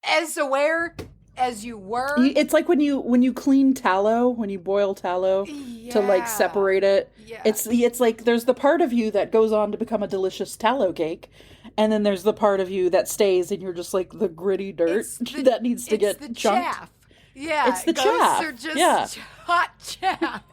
as aware as you were. It's like when you clean tallow, when you boil tallow to like separate it. Yeah. It's like there's the part of you that goes on to become a delicious tallow cake, and then there's the part of you that stays and you're just like the gritty dirt that needs to get chunked. Chaff. Yeah, it's the chaff. Are just hot chaff.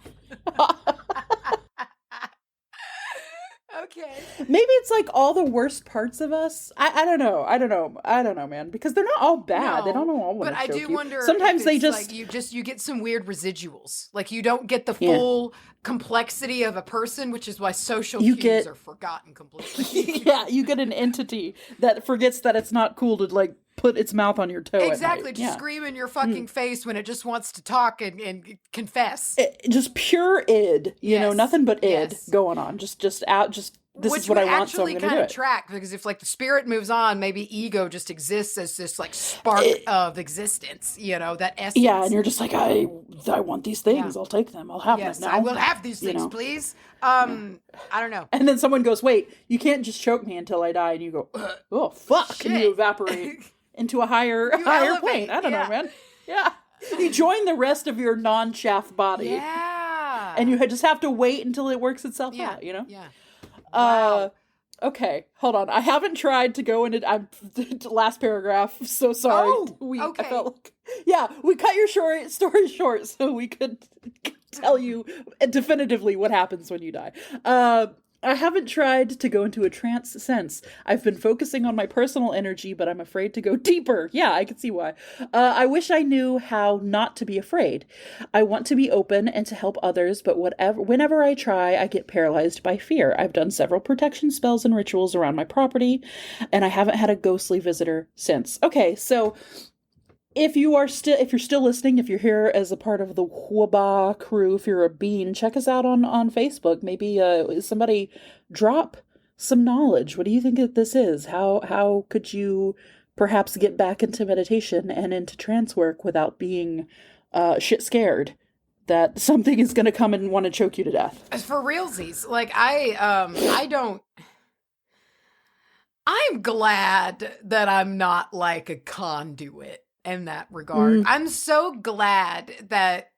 Okay. Maybe it's like all the worst parts of us. I don't know, man. Because they're not all bad. They don't all want to choke you. But I do wonder. Sometimes they just like you get some weird residuals. Like you don't get the full complexity of a person, which is why social cues are forgotten completely. Yeah, you get an entity that forgets that it's not cool to like put its mouth on your toe. Exactly, to scream in your fucking face when it just wants to talk and confess. Just pure id, you know, nothing but id going on. Just out, just this is what I want, so I'm going to do it. Which would actually kind of track, because if like the spirit moves on, maybe ego just exists as this like spark of existence, you know, that essence. Yeah, and you're just like, I want these things. I'll take them. I'll have them now. I will have these things, please. I don't know. And then someone goes, wait, you can't just choke me until I die. And you go, oh, fuck. Shit. And you evaporate into a higher plane. I don't know, man. Yeah. You join the rest of your non-chaff body. Yeah. And you just have to wait until it works itself out, you know? Yeah. Wow. Okay, hold on. I haven't tried to go into last paragraph. So sorry. Okay. I felt like, we cut your story short so we could tell you definitively what happens when you die. I haven't tried to go into a trance since. I've been focusing on my personal energy, but I'm afraid to go deeper. Yeah, I can see why. I wish I knew how not to be afraid. I want to be open and to help others, but whenever I try, I get paralyzed by fear. I've done several protection spells and rituals around my property, and I haven't had a ghostly visitor since. Okay, so if you're still listening, if you're here as a part of the wbah crew, if you're a bean, check us out on Facebook. Maybe somebody drop some knowledge. What do you think that this is? How could you perhaps get back into meditation and into trance work without being shit scared that something is going to come and want to choke you to death? For realsies, like I'm glad that I'm not like a conduit in that regard. I'm so glad that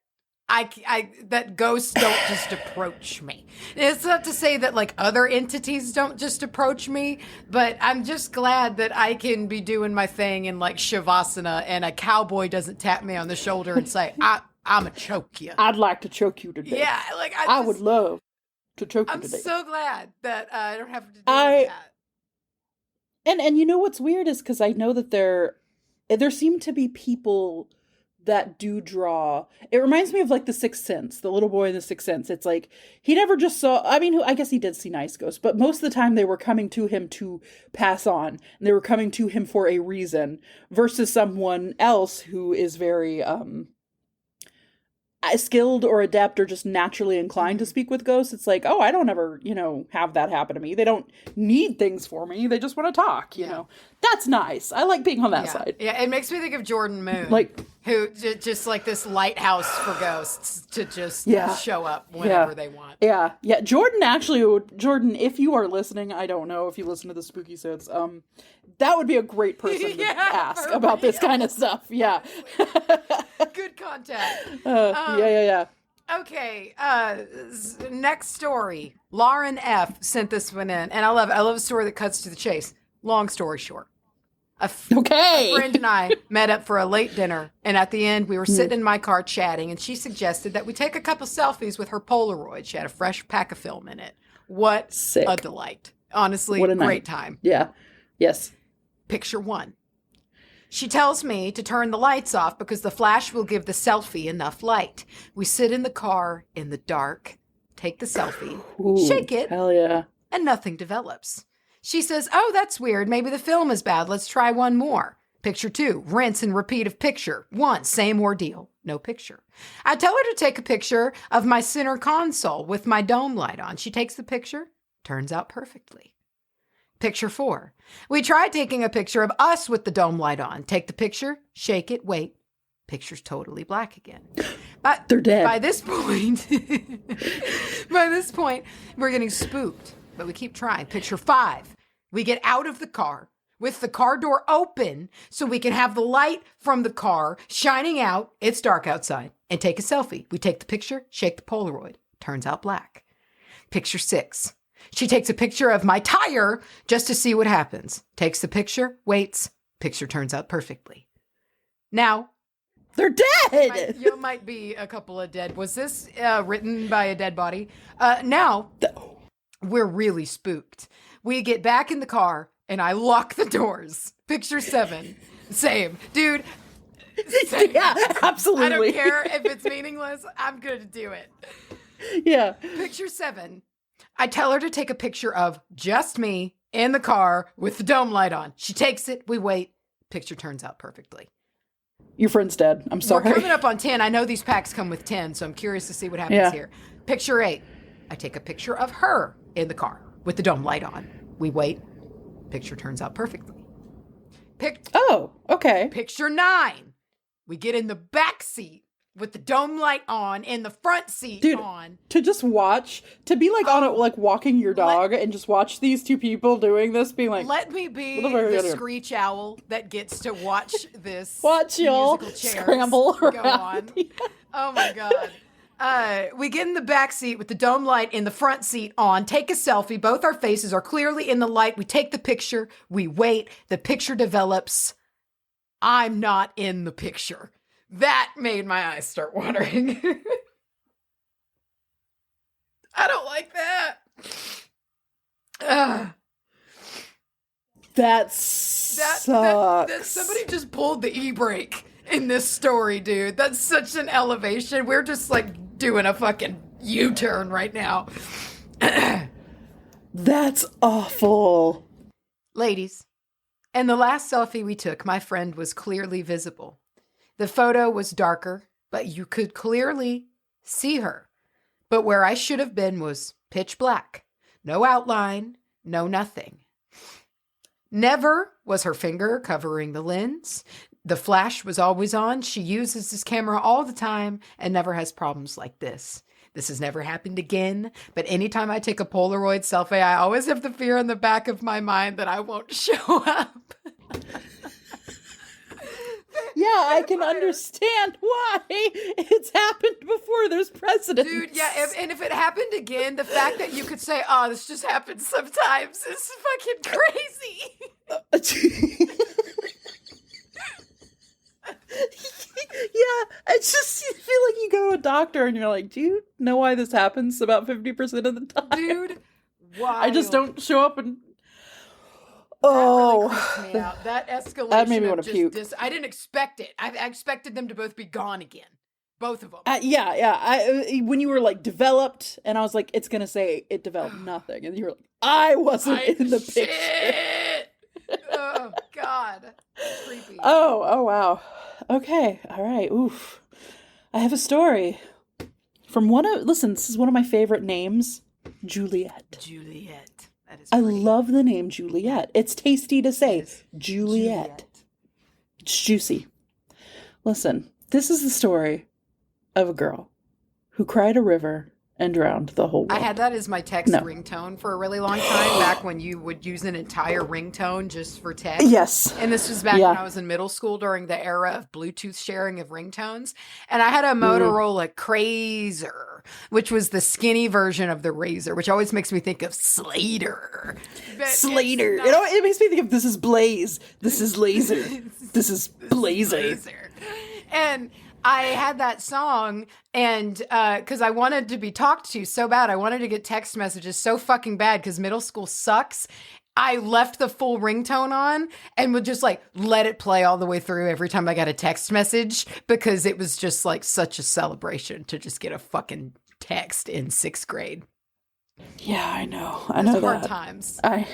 that ghosts don't just approach me. It's not to say that like other entities don't just approach me, but I'm just glad that I can be doing my thing in like Shavasana and a cowboy doesn't tap me on the shoulder and say, I'm a choke you. I'd like to choke you to death. Yeah, like I would love to choke you to death. I'm so glad that I don't have to do that. And you know what's weird is because I know that there seem to be people that do draw. It reminds me of like the Sixth Sense, the little boy in the Sixth Sense. It's like he never just saw, I mean, I guess he did see nice ghosts, but most of the time they were coming to him to pass on, and they were coming to him for a reason, versus someone else who is very skilled or adept or just naturally inclined to speak with ghosts. It's like, oh, I don't ever, have that happen to me. They don't need things for me. They just want to talk, you know. That's nice. I like being on that side. Yeah, it makes me think of Jordan Moon, who just like this lighthouse for ghosts to just show up whenever they want. Yeah. Jordan, if you are listening, I don't know if you listen to the Spookysodes, that would be a great person to ask about this kind of stuff. Yeah. Good contact. Yeah. Okay. Next story. Lauren F. sent this one in, and I love it. I love a story that cuts to the chase. Long story short. A friend and I met up for a late dinner, and at the end, we were sitting in my car chatting, and she suggested that we take a couple selfies with her Polaroid. She had a fresh pack of film in it. What Sick. a delight. Honestly, What a great night. time. Yeah. Yes. Picture 1. She tells me to turn the lights off because the flash will give the selfie enough light. We sit in the car in the dark, take the selfie, Ooh, shake it, hell yeah. and nothing develops. She says, oh, that's weird. Maybe the film is bad. Let's try one more. Picture 2, rinse and repeat of picture 1, same ordeal, no picture. I tell her to take a picture of my center console with my dome light on. She takes the picture, turns out perfectly. Picture 4, we tried taking a picture of us with the dome light on. Take the picture, shake it, wait. Picture's totally black again. But They're dead. By this point, we're getting spooked, but we keep trying. Picture 5, we get out of the car with the car door open so we can have the light from the car shining out. It's dark outside. And take a selfie. We take the picture, shake the Polaroid. Turns out black. Picture 6. She takes a picture of my tire just to see what happens. Takes the picture, waits. Picture turns out perfectly. Now, they're dead. You might be a couple of dead. Was this written by a dead body? Now, we're really spooked. We get back in the car and I lock the doors. Picture 7. Same. Dude. Same. Yeah, absolutely. I don't care if it's meaningless. I'm going to do it. Yeah. Picture 7. I tell her to take a picture of just me in the car with the dome light on. She takes it. We wait. Picture turns out perfectly. Your friend's dead. I'm sorry. We're coming up on 10. I know these packs come with 10, so I'm curious to see what happens here. Picture 8. I take a picture of her in the car with the dome light on. We wait. Picture turns out perfectly. Oh, okay. Picture 9. We get in the back seat with the dome light on and the front seat on. To just watch, to be like on it, like walking your dog and just watch these two people doing this, being like, let me be the screech owl that gets to watch this. Watch y'all scramble go around. on. Oh my God. We get in the back seat with the dome light in the front seat on, take a selfie. Both our faces are clearly in the light. We take the picture. We wait. The picture develops. I'm not in the picture. That made my eyes start watering. I don't like that. That sucks. Somebody just pulled the e-brake in this story, dude. That's such an elevation. We're just like doing a fucking U-turn right now. That's awful. Ladies, in the last selfie we took, my friend was clearly visible. The photo was darker, but you could clearly see her. But where I should have been was pitch black. No outline, no nothing. Never was her finger covering the lens. The flash was always on. She uses this camera all the time and never has problems like this. This has never happened again, but anytime I take a Polaroid selfie, I always have the fear in the back of my mind that I won't show up. Yeah, I can understand why it's happened before. There's precedent. Dude, yeah, if it happened again, the fact that you could say, oh, this just happens sometimes is fucking crazy. Yeah, it's just, you feel like you go to a doctor and you're like, do you know why this happens about 50% of the time? Dude, why? I just don't show up and... Really creeps me out. That escalation. That made me want to puke. I didn't expect it. I expected them to both be gone again. Both of them. Yeah. When you were like developed, and I was like, it's gonna say it developed nothing, and you were like, I wasn't in the picture. Oh God, creepy. Oh wow. Okay, all right. Oof. I have a story from listen, this is one of my favorite names, Juliet. Juliet. I love the name Juliet. It's tasty to say. Juliet. It's juicy. Listen, this is the story of a girl who cried a river and drowned the whole world. I had that as my text ringtone for a really long time, back when you would use an entire ringtone just for text. Yes. And this was back when I was in middle school during the era of Bluetooth sharing of ringtones. And I had a Motorola Crazer, which was the skinny version of the Razor, which always makes me think of Slater. Slater. It makes me think of This Is Blaze. This is Laser. This is Blazer. And I had that song and because I wanted to be talked to so bad. I wanted to get text messages so fucking bad because middle school sucks. I left the full ringtone on and would just like let it play all the way through every time I got a text message because it was just like such a celebration to just get a fucking text in 6th grade. Yeah, I know. I know hard that. times. I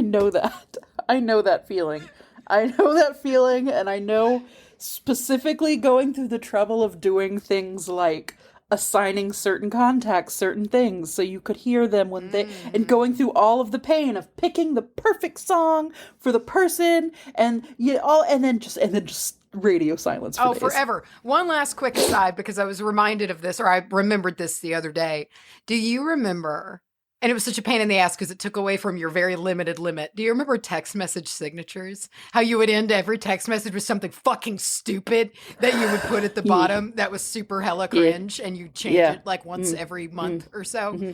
know that. I know that feeling. I know that feeling, and I know specifically going through the trouble of doing things like assigning certain contacts certain things so you could hear them when they and going through all of the pain of picking the perfect song for the person and then just radio silence for days. Forever. One last quick aside because I was reminded of this, or I remembered this the other day. Do you remember, and it was such a pain in the ass because it took away from your very limited limit. Do you remember text message signatures? How you would end every text message with something fucking stupid that you would put at the bottom that was super hella cringe and you change it like once every month or so?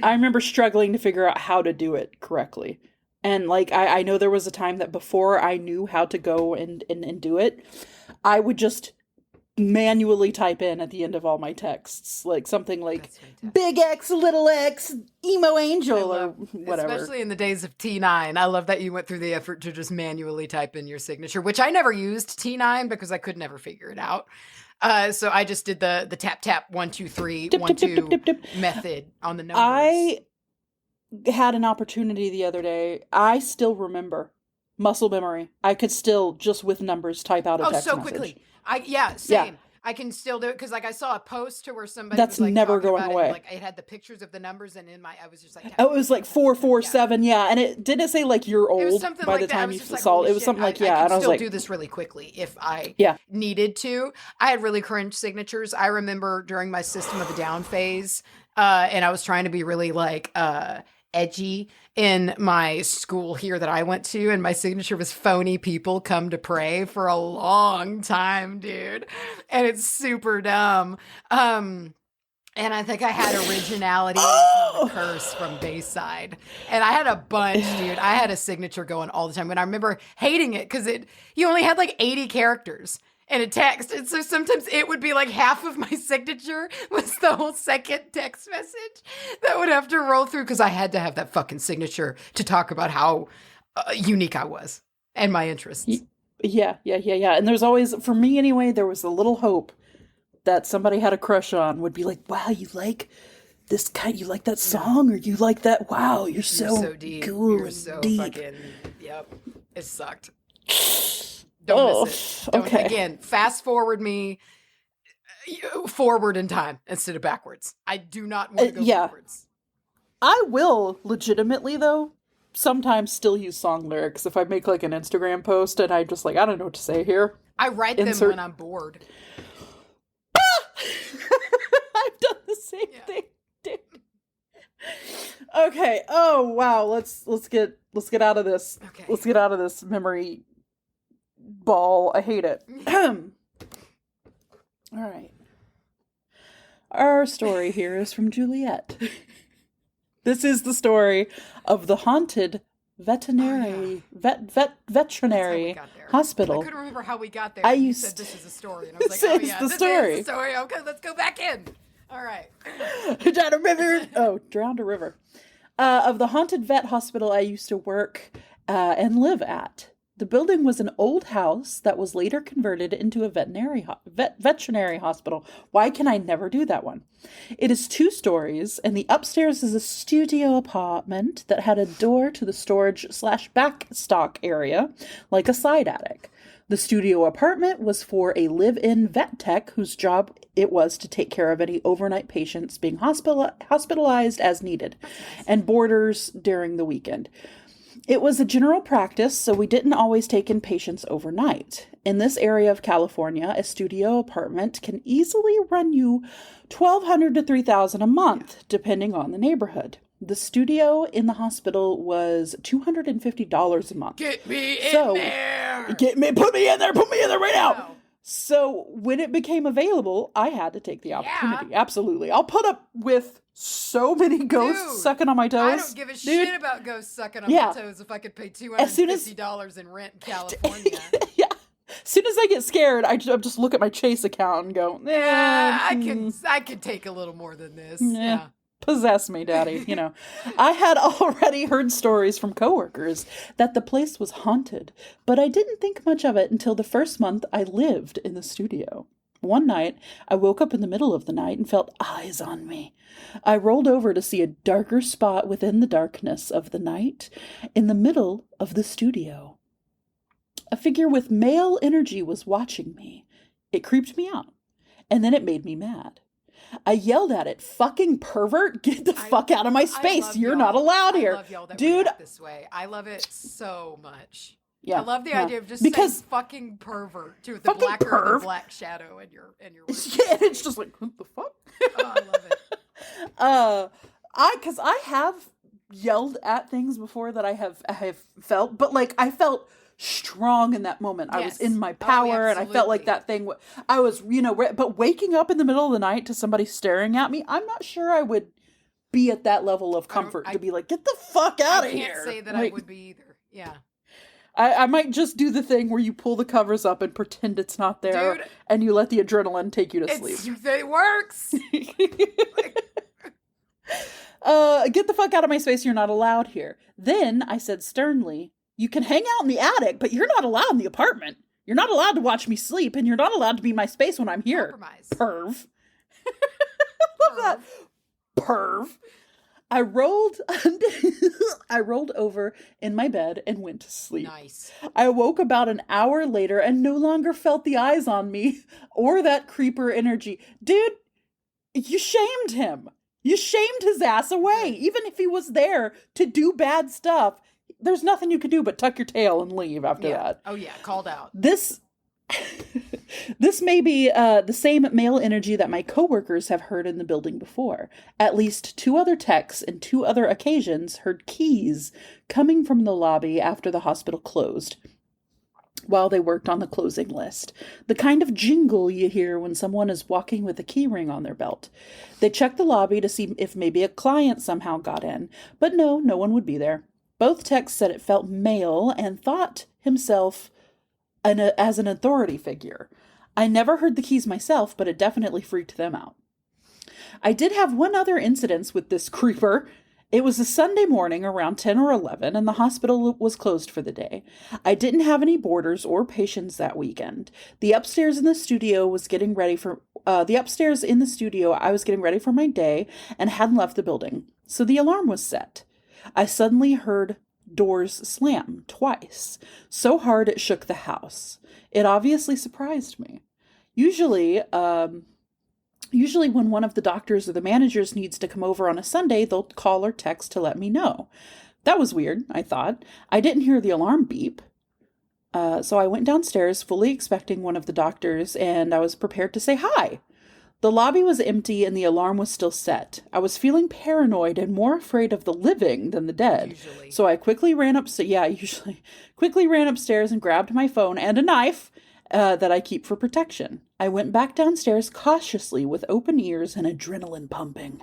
I remember struggling to figure out how to do it correctly. And like, I know there was a time that before I knew how to go and do it, I would just manually type in at the end of all my texts, like something like big X, little X, emo angel or whatever. Especially in the days of T9. I love that you went through the effort to just manually type in your signature, which I never used T9 because I could never figure it out. So I just did the tap, tap, 1, 2, 3, dip, 1, dip, 2 dip, dip, dip. method on the numbers. I had an opportunity the other day. I still remember muscle memory. I could still just with numbers type out a text message. Quickly. Same. Yeah. I can still do it because like I saw a post to where somebody that's was, like, never going away. Like it had the pictures of the numbers and I was just like, oh, it was like 447, yeah, and it didn't say like you're old by the time you saw it. It was something like I and I was like, do this really quickly if I needed to. I had really cringe signatures. I remember during my System of a Down phase, and I was trying to be really like edgy in my school here that I went to, and my signature was phony people come to pray for a long time, dude. And it's super dumb. And I think I had originality curse from Bayside. And I had a bunch, dude. I had a signature going all the time. And I remember hating it because you only had like 80 characters in a text. And so sometimes it would be like half of my signature was the whole second text message that would have to roll through because I had to have that fucking signature to talk about how unique I was and my interests. Yeah. And there's always, for me anyway, there was a little hope that somebody had a crush on would be like, wow, you like this kind, you like that song, or you like that, wow, you're so deep. Cool, you're so deep. Fucking, yep, it sucked. Don't miss it. Okay. Again, fast forward me forward in time instead of backwards. I do not want to go backwards. I will legitimately, though, sometimes still use song lyrics if I make like an Instagram post and I'm just like, I don't know what to say here. I write them when I'm bored. I've done the same thing, dude. Okay. Oh wow. Let's get out of this. Okay. Let's get out of this memory ball. I hate it. All right. Our story here is from Juliet. This is the story of the haunted veterinary hospital. I couldn't remember how we got there. You said this is a story, and I was like, "Oh yeah, this is the story." Okay, let's go back in. All right. Drowned a river. Of the haunted vet hospital I used to work and live at. The building was an old house that was later converted into a veterinary hospital. Why can I never do that one? It is 2 stories, and the upstairs is a studio apartment that had a door to the storage/back stock area, like a side attic. The studio apartment was for a live-in vet tech whose job it was to take care of any overnight patients being hospitalized as needed, and boarders during the weekend. It was a general practice, so we didn't always take in patients overnight. In this area of California, a studio apartment can easily run you $1,200 to $3,000 a month, depending on the neighborhood. The studio in the hospital was $250 a month. Get me in there! Put me in there right now! No. So when it became available, I had to take the opportunity. Yeah. Absolutely. I'll put up with so many ghosts sucking on my toes. I don't give a shit about ghosts sucking on my toes if I could pay $250 in rent in California. soon as I get scared, I just look at my Chase account and go, Yeah, I can take a little more than this. Yeah. Possess me, daddy. I had already heard stories from coworkers that the place was haunted, but I didn't think much of it until the first month I lived in the studio. One night, I woke up in the middle of the night and felt eyes on me. I rolled over to see a darker spot within the darkness of the night, in the middle of the studio. A figure with male energy was watching me. It creeped me out, and then it made me mad. I yelled at it, fucking pervert, get the fuck out of my space. You're not allowed here. I love y'all that dude. This way. I love it so much. Yeah, I love the idea of just because saying fucking pervert to the black shadow in your words. Yeah, it's just like, what the fuck? Oh, I love it. Because I have yelled at things before that I have felt, but like I felt strong in that moment. Yes. I was in my power, and I felt like that thing. I was, but waking up in the middle of the night to somebody staring at me, I'm not sure I would be at that level of comfort to be like, get the fuck out of here. I can't say that I would be either. Yeah. I might just do the thing where you pull the covers up and pretend it's not there, dude, and you let the adrenaline take you to sleep. It works! Get the fuck out of my space, you're not allowed here. Then I said sternly, you can hang out in the attic, but you're not allowed in the apartment. You're not allowed to watch me sleep, and you're not allowed to be my space when I'm here. Compromise. Perv. Love that. Perv. I rolled over in my bed and went to sleep. Nice. I woke about an hour later and no longer felt the eyes on me or that creeper energy. Dude, you shamed him. You shamed his ass away. Even if he was there to do bad stuff, there's nothing you could do but tuck your tail and leave after that. Oh yeah, called out. This may be the same male energy that my coworkers have heard in the building before. At least 2 other techs and 2 other occasions heard keys coming from the lobby after the hospital closed, while they worked on the closing list. The kind of jingle you hear when someone is walking with a key ring on their belt. They checked the lobby to see if maybe a client somehow got in, but no one would be there. Both techs said it felt male and thought himself as an authority figure. I never heard the keys myself, but it definitely freaked them out. I did have one other incident with this creeper. It was a Sunday morning around 10 or 11, and the hospital was closed for the day. I didn't have any boarders or patients that weekend. Upstairs in the studio, I was getting ready for my day and hadn't left the building, so the alarm was set. I suddenly heard doors slam twice, so hard it shook the house. It obviously surprised me. Usually when one of the doctors or the managers needs to come over on a Sunday, they'll call or text to let me know. That was weird, I thought. I didn't hear the alarm beep. So I went downstairs fully expecting one of the doctors, and I was prepared to say hi. The lobby was empty and the alarm was still set. I was feeling paranoid and more afraid of the living than the dead. Usually. So I quickly ran upstairs and grabbed my phone and a knife that I keep for protection. I went back downstairs cautiously with open ears and adrenaline pumping.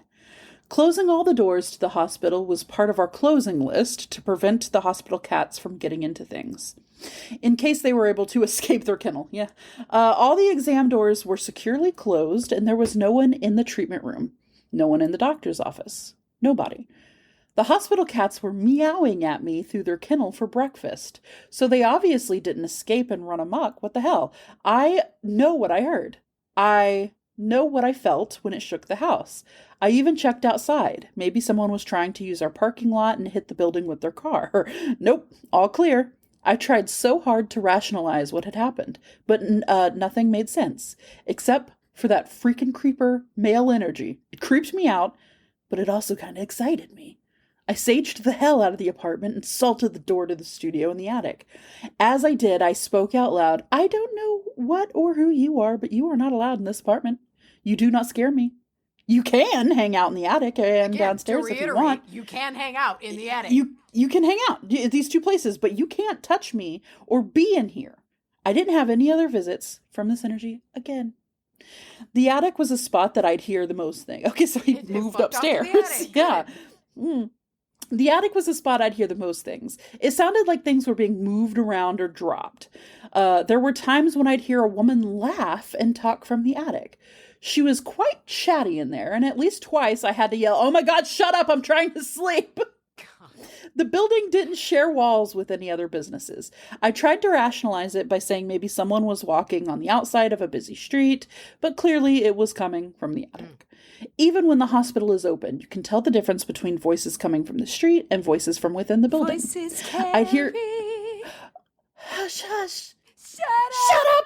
Closing all the doors to the hospital was part of our closing list to prevent the hospital cats from getting into things, in case they were able to escape their kennel. Yeah. All the exam doors were securely closed, and there was no one in the treatment room. No one in the doctor's office. Nobody. The hospital cats were meowing at me through their kennel for breakfast, so they obviously didn't escape and run amok. What the hell? I know what I heard. I know what I felt when it shook the house. I even checked outside. Maybe someone was trying to use our parking lot and hit the building with their car. Nope, all clear. I tried so hard to rationalize what had happened, but nothing made sense, except for that freaking creeper male energy. It creeped me out, but it also kind of excited me. I saged the hell out of the apartment and salted the door to the studio in the attic. As I did, I spoke out loud, I don't know what or who you are, but you are not allowed in this apartment. You do not scare me. You can hang out in the attic and downstairs if you want. You can hang out in the attic. You can hang out at these 2 places, but you can't touch me or be in here. I didn't have any other visits from this energy again. The attic was a spot that I'd hear the most thing. Okay, so he moved upstairs. Yeah. The attic was the spot I'd hear the most things. It sounded like things were being moved around or dropped. There were times when I'd hear a woman laugh and talk from the attic. She was quite chatty in there, and at least twice I had to yell, "Oh my God, shut up, I'm trying to sleep." The building didn't share walls with any other businesses. I tried to rationalize it by saying maybe someone was walking on the outside of a busy street, but clearly it was coming from the attic. Even when the hospital is open, you can tell the difference between voices coming from the street and voices from within the building. Voices I'd hear, "Hush, hush, shut up."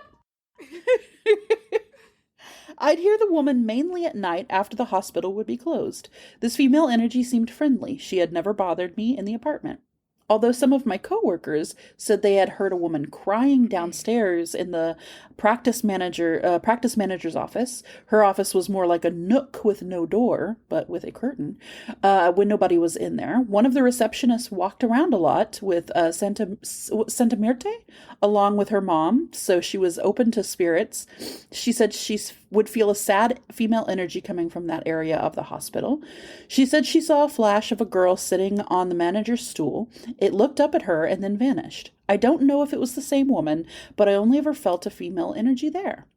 I'd hear the woman mainly at night after the hospital would be closed. This female energy seemed friendly. She had never bothered me in the apartment. Although some of my coworkers said they had heard a woman crying downstairs in the practice manager's office. Her office was more like a nook with no door, but with a curtain, when nobody was in there. One of the receptionists walked around a lot with Santa Mirte, along with her mom, so she was open to spirits. She said she would feel a sad female energy coming from that area of the hospital. She said she saw a flash of a girl sitting on the manager's stool. It looked up at her and then vanished. I don't know if it was the same woman, but I only ever felt a female energy there.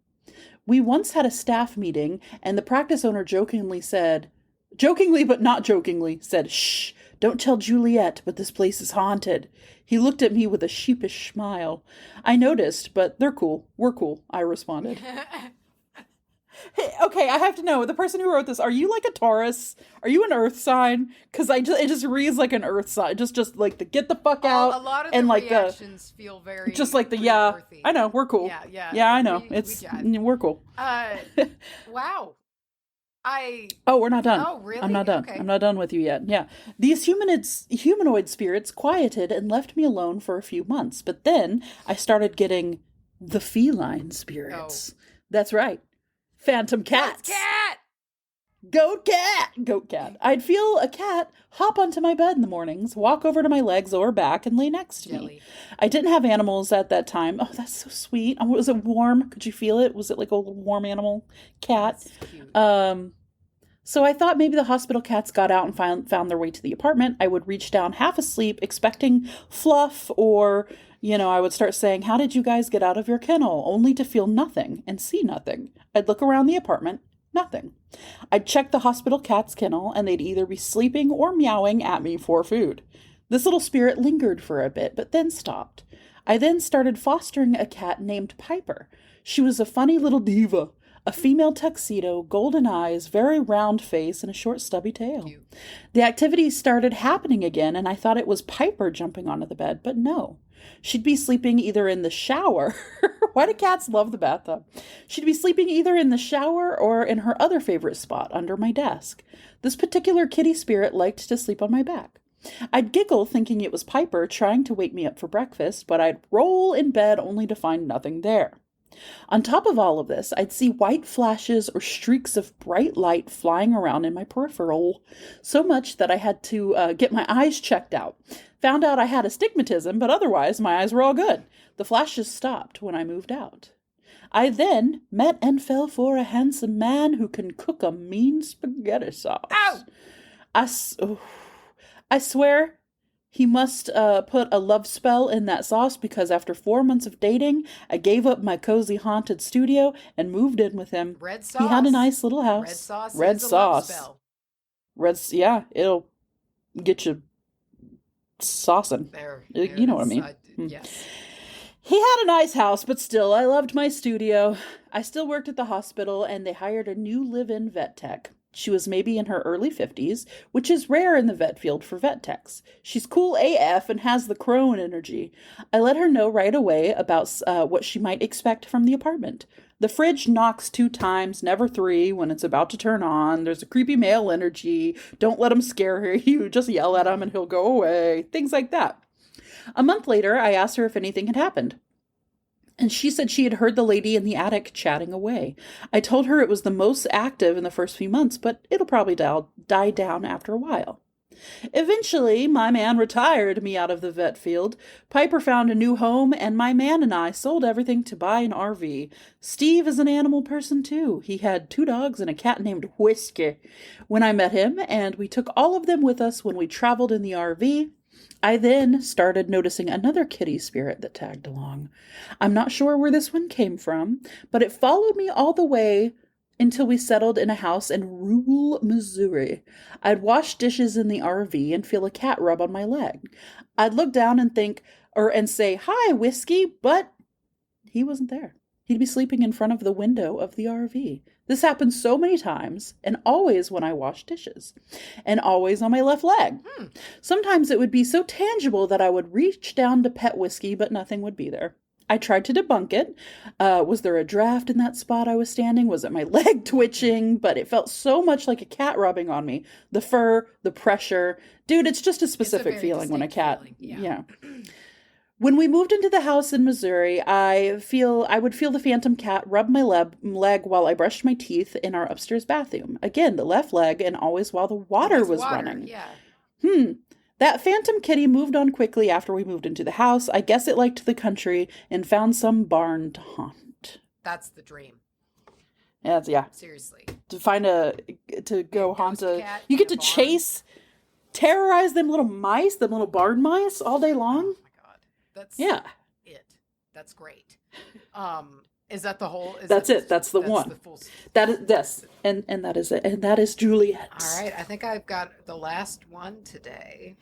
We once had a staff meeting, and the practice owner jokingly but not jokingly, said, "Shh, don't tell Juliet, but this place is haunted." He looked at me with a sheepish smile. I noticed, but they're cool. We're cool, I responded. Hey, okay, I have to know, the person who wrote this, are you like a Taurus? Are you an earth sign? Because it just reads like an earth sign. Just like the get the fuck out. A lot of the and like reactions feel very just like the earthy. I know, we're cool. Yeah, I know. We're cool. Wow. We're not done. Oh, really? I'm not done. Okay. I'm not done with you yet. Yeah. These humanoid spirits quieted and left me alone for a few months, but then I started getting the feline spirits. Oh. That's right. Phantom cats. Cat! Goat cat. I'd feel a cat hop onto my bed in the mornings, walk over to my legs or back, and lay next to me. I didn't have animals at that time. Oh, that's so sweet. Was it warm? Could you feel it? Was it like a warm animal cat? That's cute. So I thought maybe the hospital cats got out and found their way to the apartment. I would reach down half asleep, expecting fluff, or, I would start saying, "How did you guys get out of your kennel?" Only to feel nothing and see nothing. I'd look around the apartment, nothing. I'd check the hospital cat's kennel, and they'd either be sleeping or meowing at me for food. This little spirit lingered for a bit, but then stopped. I then started fostering a cat named Piper. She was a funny little diva. A female tuxedo, golden eyes, very round face, and a short stubby tail. Cute. The activity started happening again, and I thought it was Piper jumping onto the bed, but no. She'd be sleeping either in the shower. Why do cats love the bathtub? She'd be sleeping either in the shower or in her other favorite spot, under my desk. This particular kitty spirit liked to sleep on my back. I'd giggle thinking it was Piper trying to wake me up for breakfast, but I'd roll in bed only to find nothing there. On top of all of this, I'd see white flashes or streaks of bright light flying around in my peripheral, so much that I had to get my eyes checked out. Found out I had astigmatism, but otherwise my eyes were all good. The flashes stopped when I moved out. I then met and fell for a handsome man who can cook a mean spaghetti sauce. Ow! I swear he must put a love spell in that sauce, because after 4 months of dating, I gave up my cozy haunted studio and moved in with him. Red sauce. He had a nice little house. Red sauce. A love spell. It'll get you saucing. You know what I mean. Yes. He had a nice house, but still, I loved my studio. I still worked at the hospital, and they hired a new live-in vet tech. She was maybe in her early 50s, which is rare in the vet field for vet techs. She's cool AF and has the crone energy. I let her know right away about what she might expect from the apartment. The fridge knocks 2 times, never 3, when it's about to turn on. There's a creepy male energy. Don't let him scare you. Just yell at him and he'll go away. Things like that. A month later, I asked her if anything had happened. And she said she had heard the lady in the attic chatting away. I told her it was the most active in the first few months, but it'll probably die down after a while. Eventually, my man retired me out of the vet field. Piper found a new home, and my man and I sold everything to buy an RV. Steve is an animal person, too. He had 2 dogs and a cat named Whiskey when I met him, and we took all of them with us when we traveled in the RV. I then started noticing another kitty spirit that tagged along. I'm not sure where this one came from, but it followed me all the way until we settled in a house in rural Missouri. I'd wash dishes in the RV and feel a cat rub on my leg. I'd look down and and say, "Hi, Whiskey," but he wasn't there. He'd be sleeping in front of the window of the RV. This happened so many times, and always when I washed dishes, and always on my left leg. Sometimes it would be so tangible that I would reach down to pet Whiskey, but nothing would be there. I tried to debunk it. Was there a draft in that spot I was standing? Was it my leg twitching? But it felt so much like a cat rubbing on me. The fur, the pressure. Dude, it's just a specific feeling when a cat... Yeah. When we moved into the house in Missouri, I would feel the phantom cat rub my leg while I brushed my teeth in our upstairs bathroom. Again, the left leg, and always while the water was running. Yeah. That phantom kitty moved on quickly after we moved into the house. I guess it liked the country and found some barn to haunt. That's the dream. Yeah. Seriously. To go haunt a... You get to chase, terrorize them little mice, them little barn mice all day long. Oh my God. That's it. That's great. Is that the whole? That's it. That's the one. The full... That is this, and that is it. And that is Juliet. All right. I think I've got the last one today.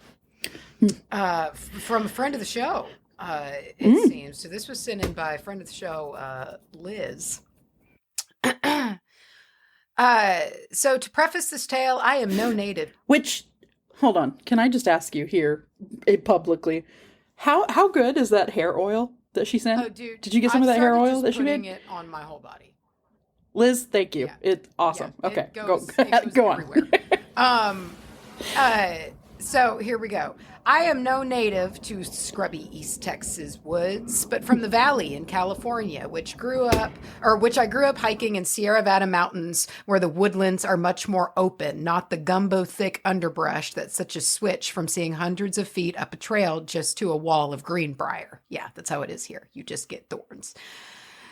From a friend of the show. It seems. So this was sent in by a friend of the show, Liz. So to preface this tale, I am no native. Hold on. Can I just ask you here publicly, how good is that hair oil that she sent? Oh, dude. Did you get some of that hair oil that she made? I'm putting it on my whole body. Liz, thank you. Yeah. It's awesome. Yeah, okay. Go on. So here we go. I am no native to scrubby East Texas woods, but from the valley in California, which I grew up hiking in Sierra Nevada mountains, where the woodlands are much more open, not the gumbo thick underbrush that's such a switch from seeing hundreds of feet up a trail just to a wall of greenbrier. Yeah, that's how it is here. You just get thorns.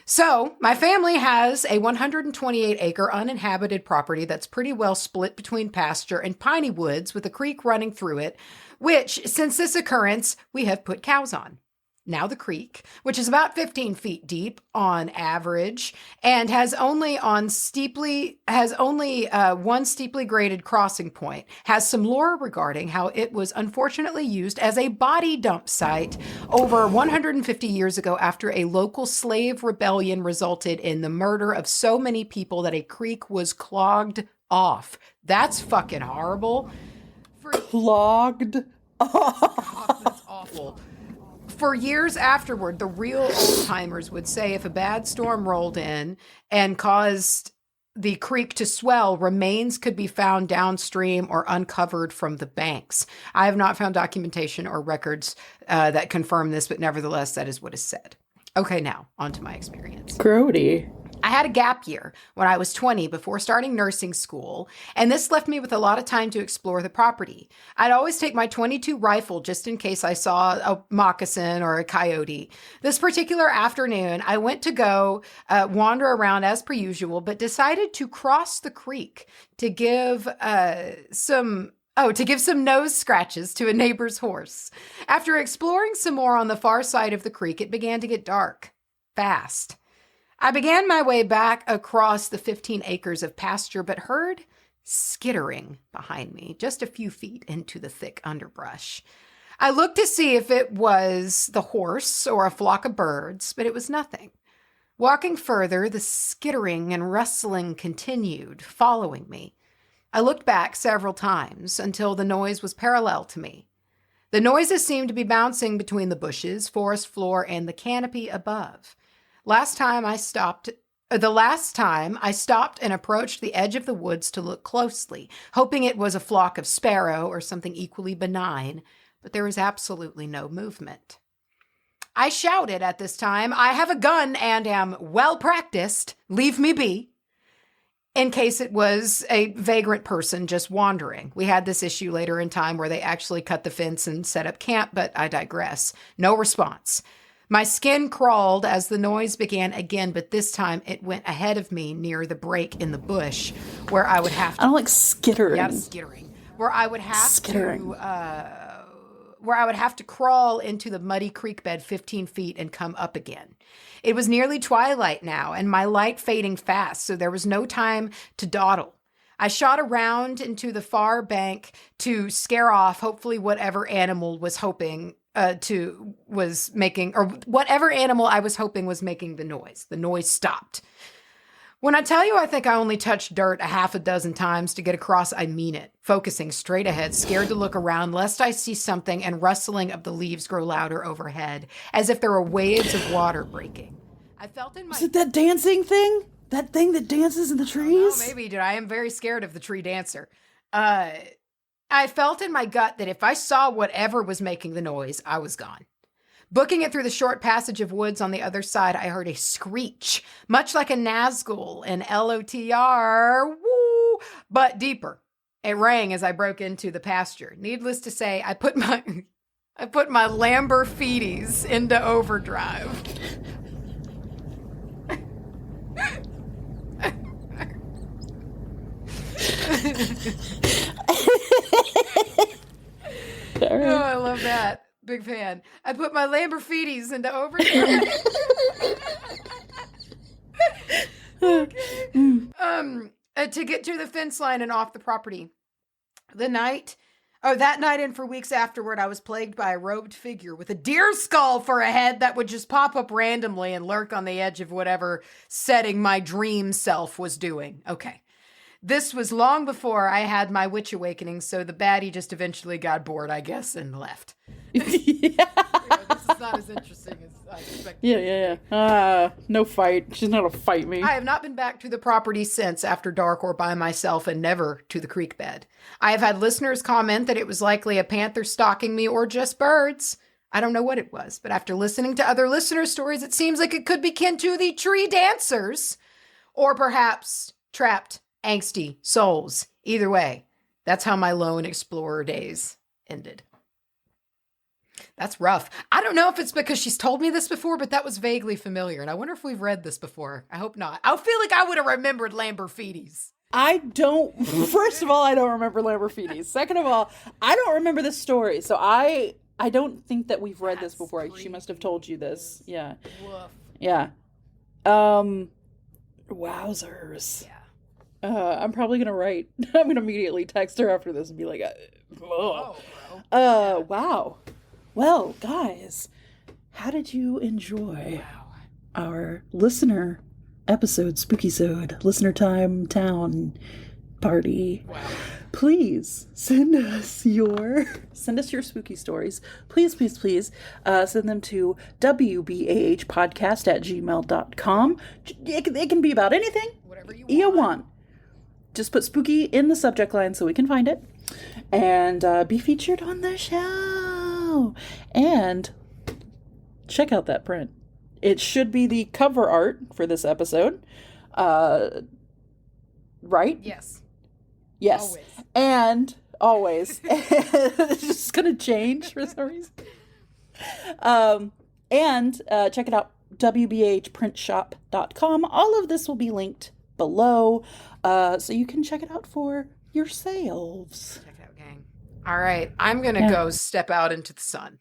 So my family has a 128-acre uninhabited property that's pretty well split between pasture and piney woods with a creek running through it, which, since this occurrence, we have put cows on. Now the creek, which is about 15 feet deep on average and has only one steeply graded crossing point, has some lore regarding how it was unfortunately used as a body dump site over 150 years ago after a local slave rebellion resulted in the murder of so many people that a creek was clogged off. That's fucking horrible. Clogged off. That's awful. For years afterward, the real old-timers would say if a bad storm rolled in and caused the creek to swell, remains could be found downstream or uncovered from the banks. I have not found documentation or records that confirm this, but nevertheless, that is what is said. Okay, now, on to my experience. Grody. I had a gap year when I was 20 before starting nursing school, and this left me with a lot of time to explore the property. I'd always take my .22 rifle just in case I saw a moccasin or a coyote. This particular afternoon, I went to go wander around as per usual, but decided to cross the creek to give some nose scratches to a neighbor's horse. After exploring some more on the far side of the creek, it began to get dark, fast. I began my way back across the 15 acres of pasture, but heard skittering behind me, just a few feet into the thick underbrush. I looked to see if it was the horse or a flock of birds, but it was nothing. Walking further, the skittering and rustling continued, following me. I looked back several times until the noise was parallel to me. The noises seemed to be bouncing between the bushes, forest floor, and the canopy above. The last time I stopped and approached the edge of the woods to look closely, hoping it was a flock of sparrow or something equally benign, but there was absolutely no movement. I shouted at this time, "I have a gun and am well practiced. Leave me be." in case it was a vagrant person just wandering. We had this issue later in time where they actually cut the fence and set up camp, but I digress. No response. My skin crawled as the noise began again, but this time it went ahead of me near the break in the bush where I would have to... I don't like skittering. Yeah, skittering. Where I would have Skittering. where I would have to crawl into the muddy creek bed 15 feet and come up again. It was nearly twilight now, and my light fading fast, so there was no time to dawdle. I shot around into the far bank to scare off, hopefully, whatever animal was hoping whatever animal I was hoping was making the noise. The noise stopped. When I tell you I think I only touched dirt a half a dozen times to get across, I mean it. Focusing straight ahead, scared to look around lest I see something, and rustling of the leaves grow louder overhead, as if there were waves of water breaking. I felt in my... Is it that dancing thing? That thing that dances in the trees? Oh, maybe, dude. I am very scared of the tree dancer. I felt in my gut that if I saw whatever was making the noise, I was gone. Booking it through the short passage of woods on the other side, I heard a screech, much like a Nazgul in LOTR, woo, but deeper. It rang as I broke into the pasture. Needless to say, I put my Lamborghinis into overdrive. Oh, I love that. Big fan. I put my Lamborghinis into overdrive. Okay. To get to the fence line and off the property. That night and for weeks afterward, I was plagued by a robed figure with a deer skull for a head that would just pop up randomly and lurk on the edge of whatever setting my dream self was doing. Okay. This was long before I had my witch awakening, so the baddie just eventually got bored, I guess, and left. Yeah. This is not as interesting as I expected. Yeah. No fight. She's not gonna fight me. I have not been back to the property since after dark or by myself, and never to the creek bed. I have had listeners comment that it was likely a panther stalking me or just birds. I don't know what it was, but after listening to other listener stories, it seems like it could be kin to the tree dancers, or perhaps trapped angsty souls. Either way, that's how my lone explorer days ended. That's rough. I don't know if it's because she's told me this before, but that was vaguely familiar. And I wonder if we've read this before. I hope not. I feel like I would have remembered Lamborghinis. First of all, I don't remember Lamborghinis. Second of all, I don't remember this story. So I don't think that we've read this before. She must have told you this. Yeah. Woof. Yeah. Wowzers. Yeah. I'm probably going to write. I'm going to immediately text her after this and be like, Oh, bro. Wow. Well, guys, how did you enjoy our listener episode, Spookysode, listener time town party? Wow. Please send us your spooky stories. Please, please, please send them to wbahpodcast@gmail.com. It can be about anything Whatever you want. Just put spooky in the subject line so we can find it. And be featured on the show. And check out that print. It should be the cover art for this episode. Right? Yes. Yes. Always. And always. It's just going to change for some reason. And check it out, wbahprintshop.com. All of this will be linked below, so you can check it out for yourselves. Check it out, gang. All right. I'm going to go step out into the sun.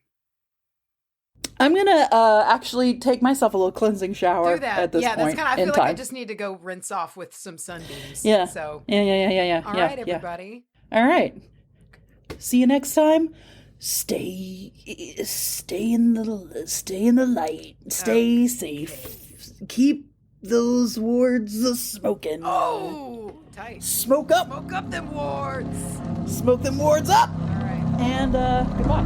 I'm going to actually take myself a little cleansing shower Do that. at this point. That's kind of, I feel like time. I just need to go rinse off with some sunbeams. Yeah. So. Yeah. All right, everybody. All right. See you next time. Stay in the light. Stay safe. Keep those wards smoking. Oh, tight. Smoke up. Smoke up them wards. Smoke them wards up. All right. And goodbye.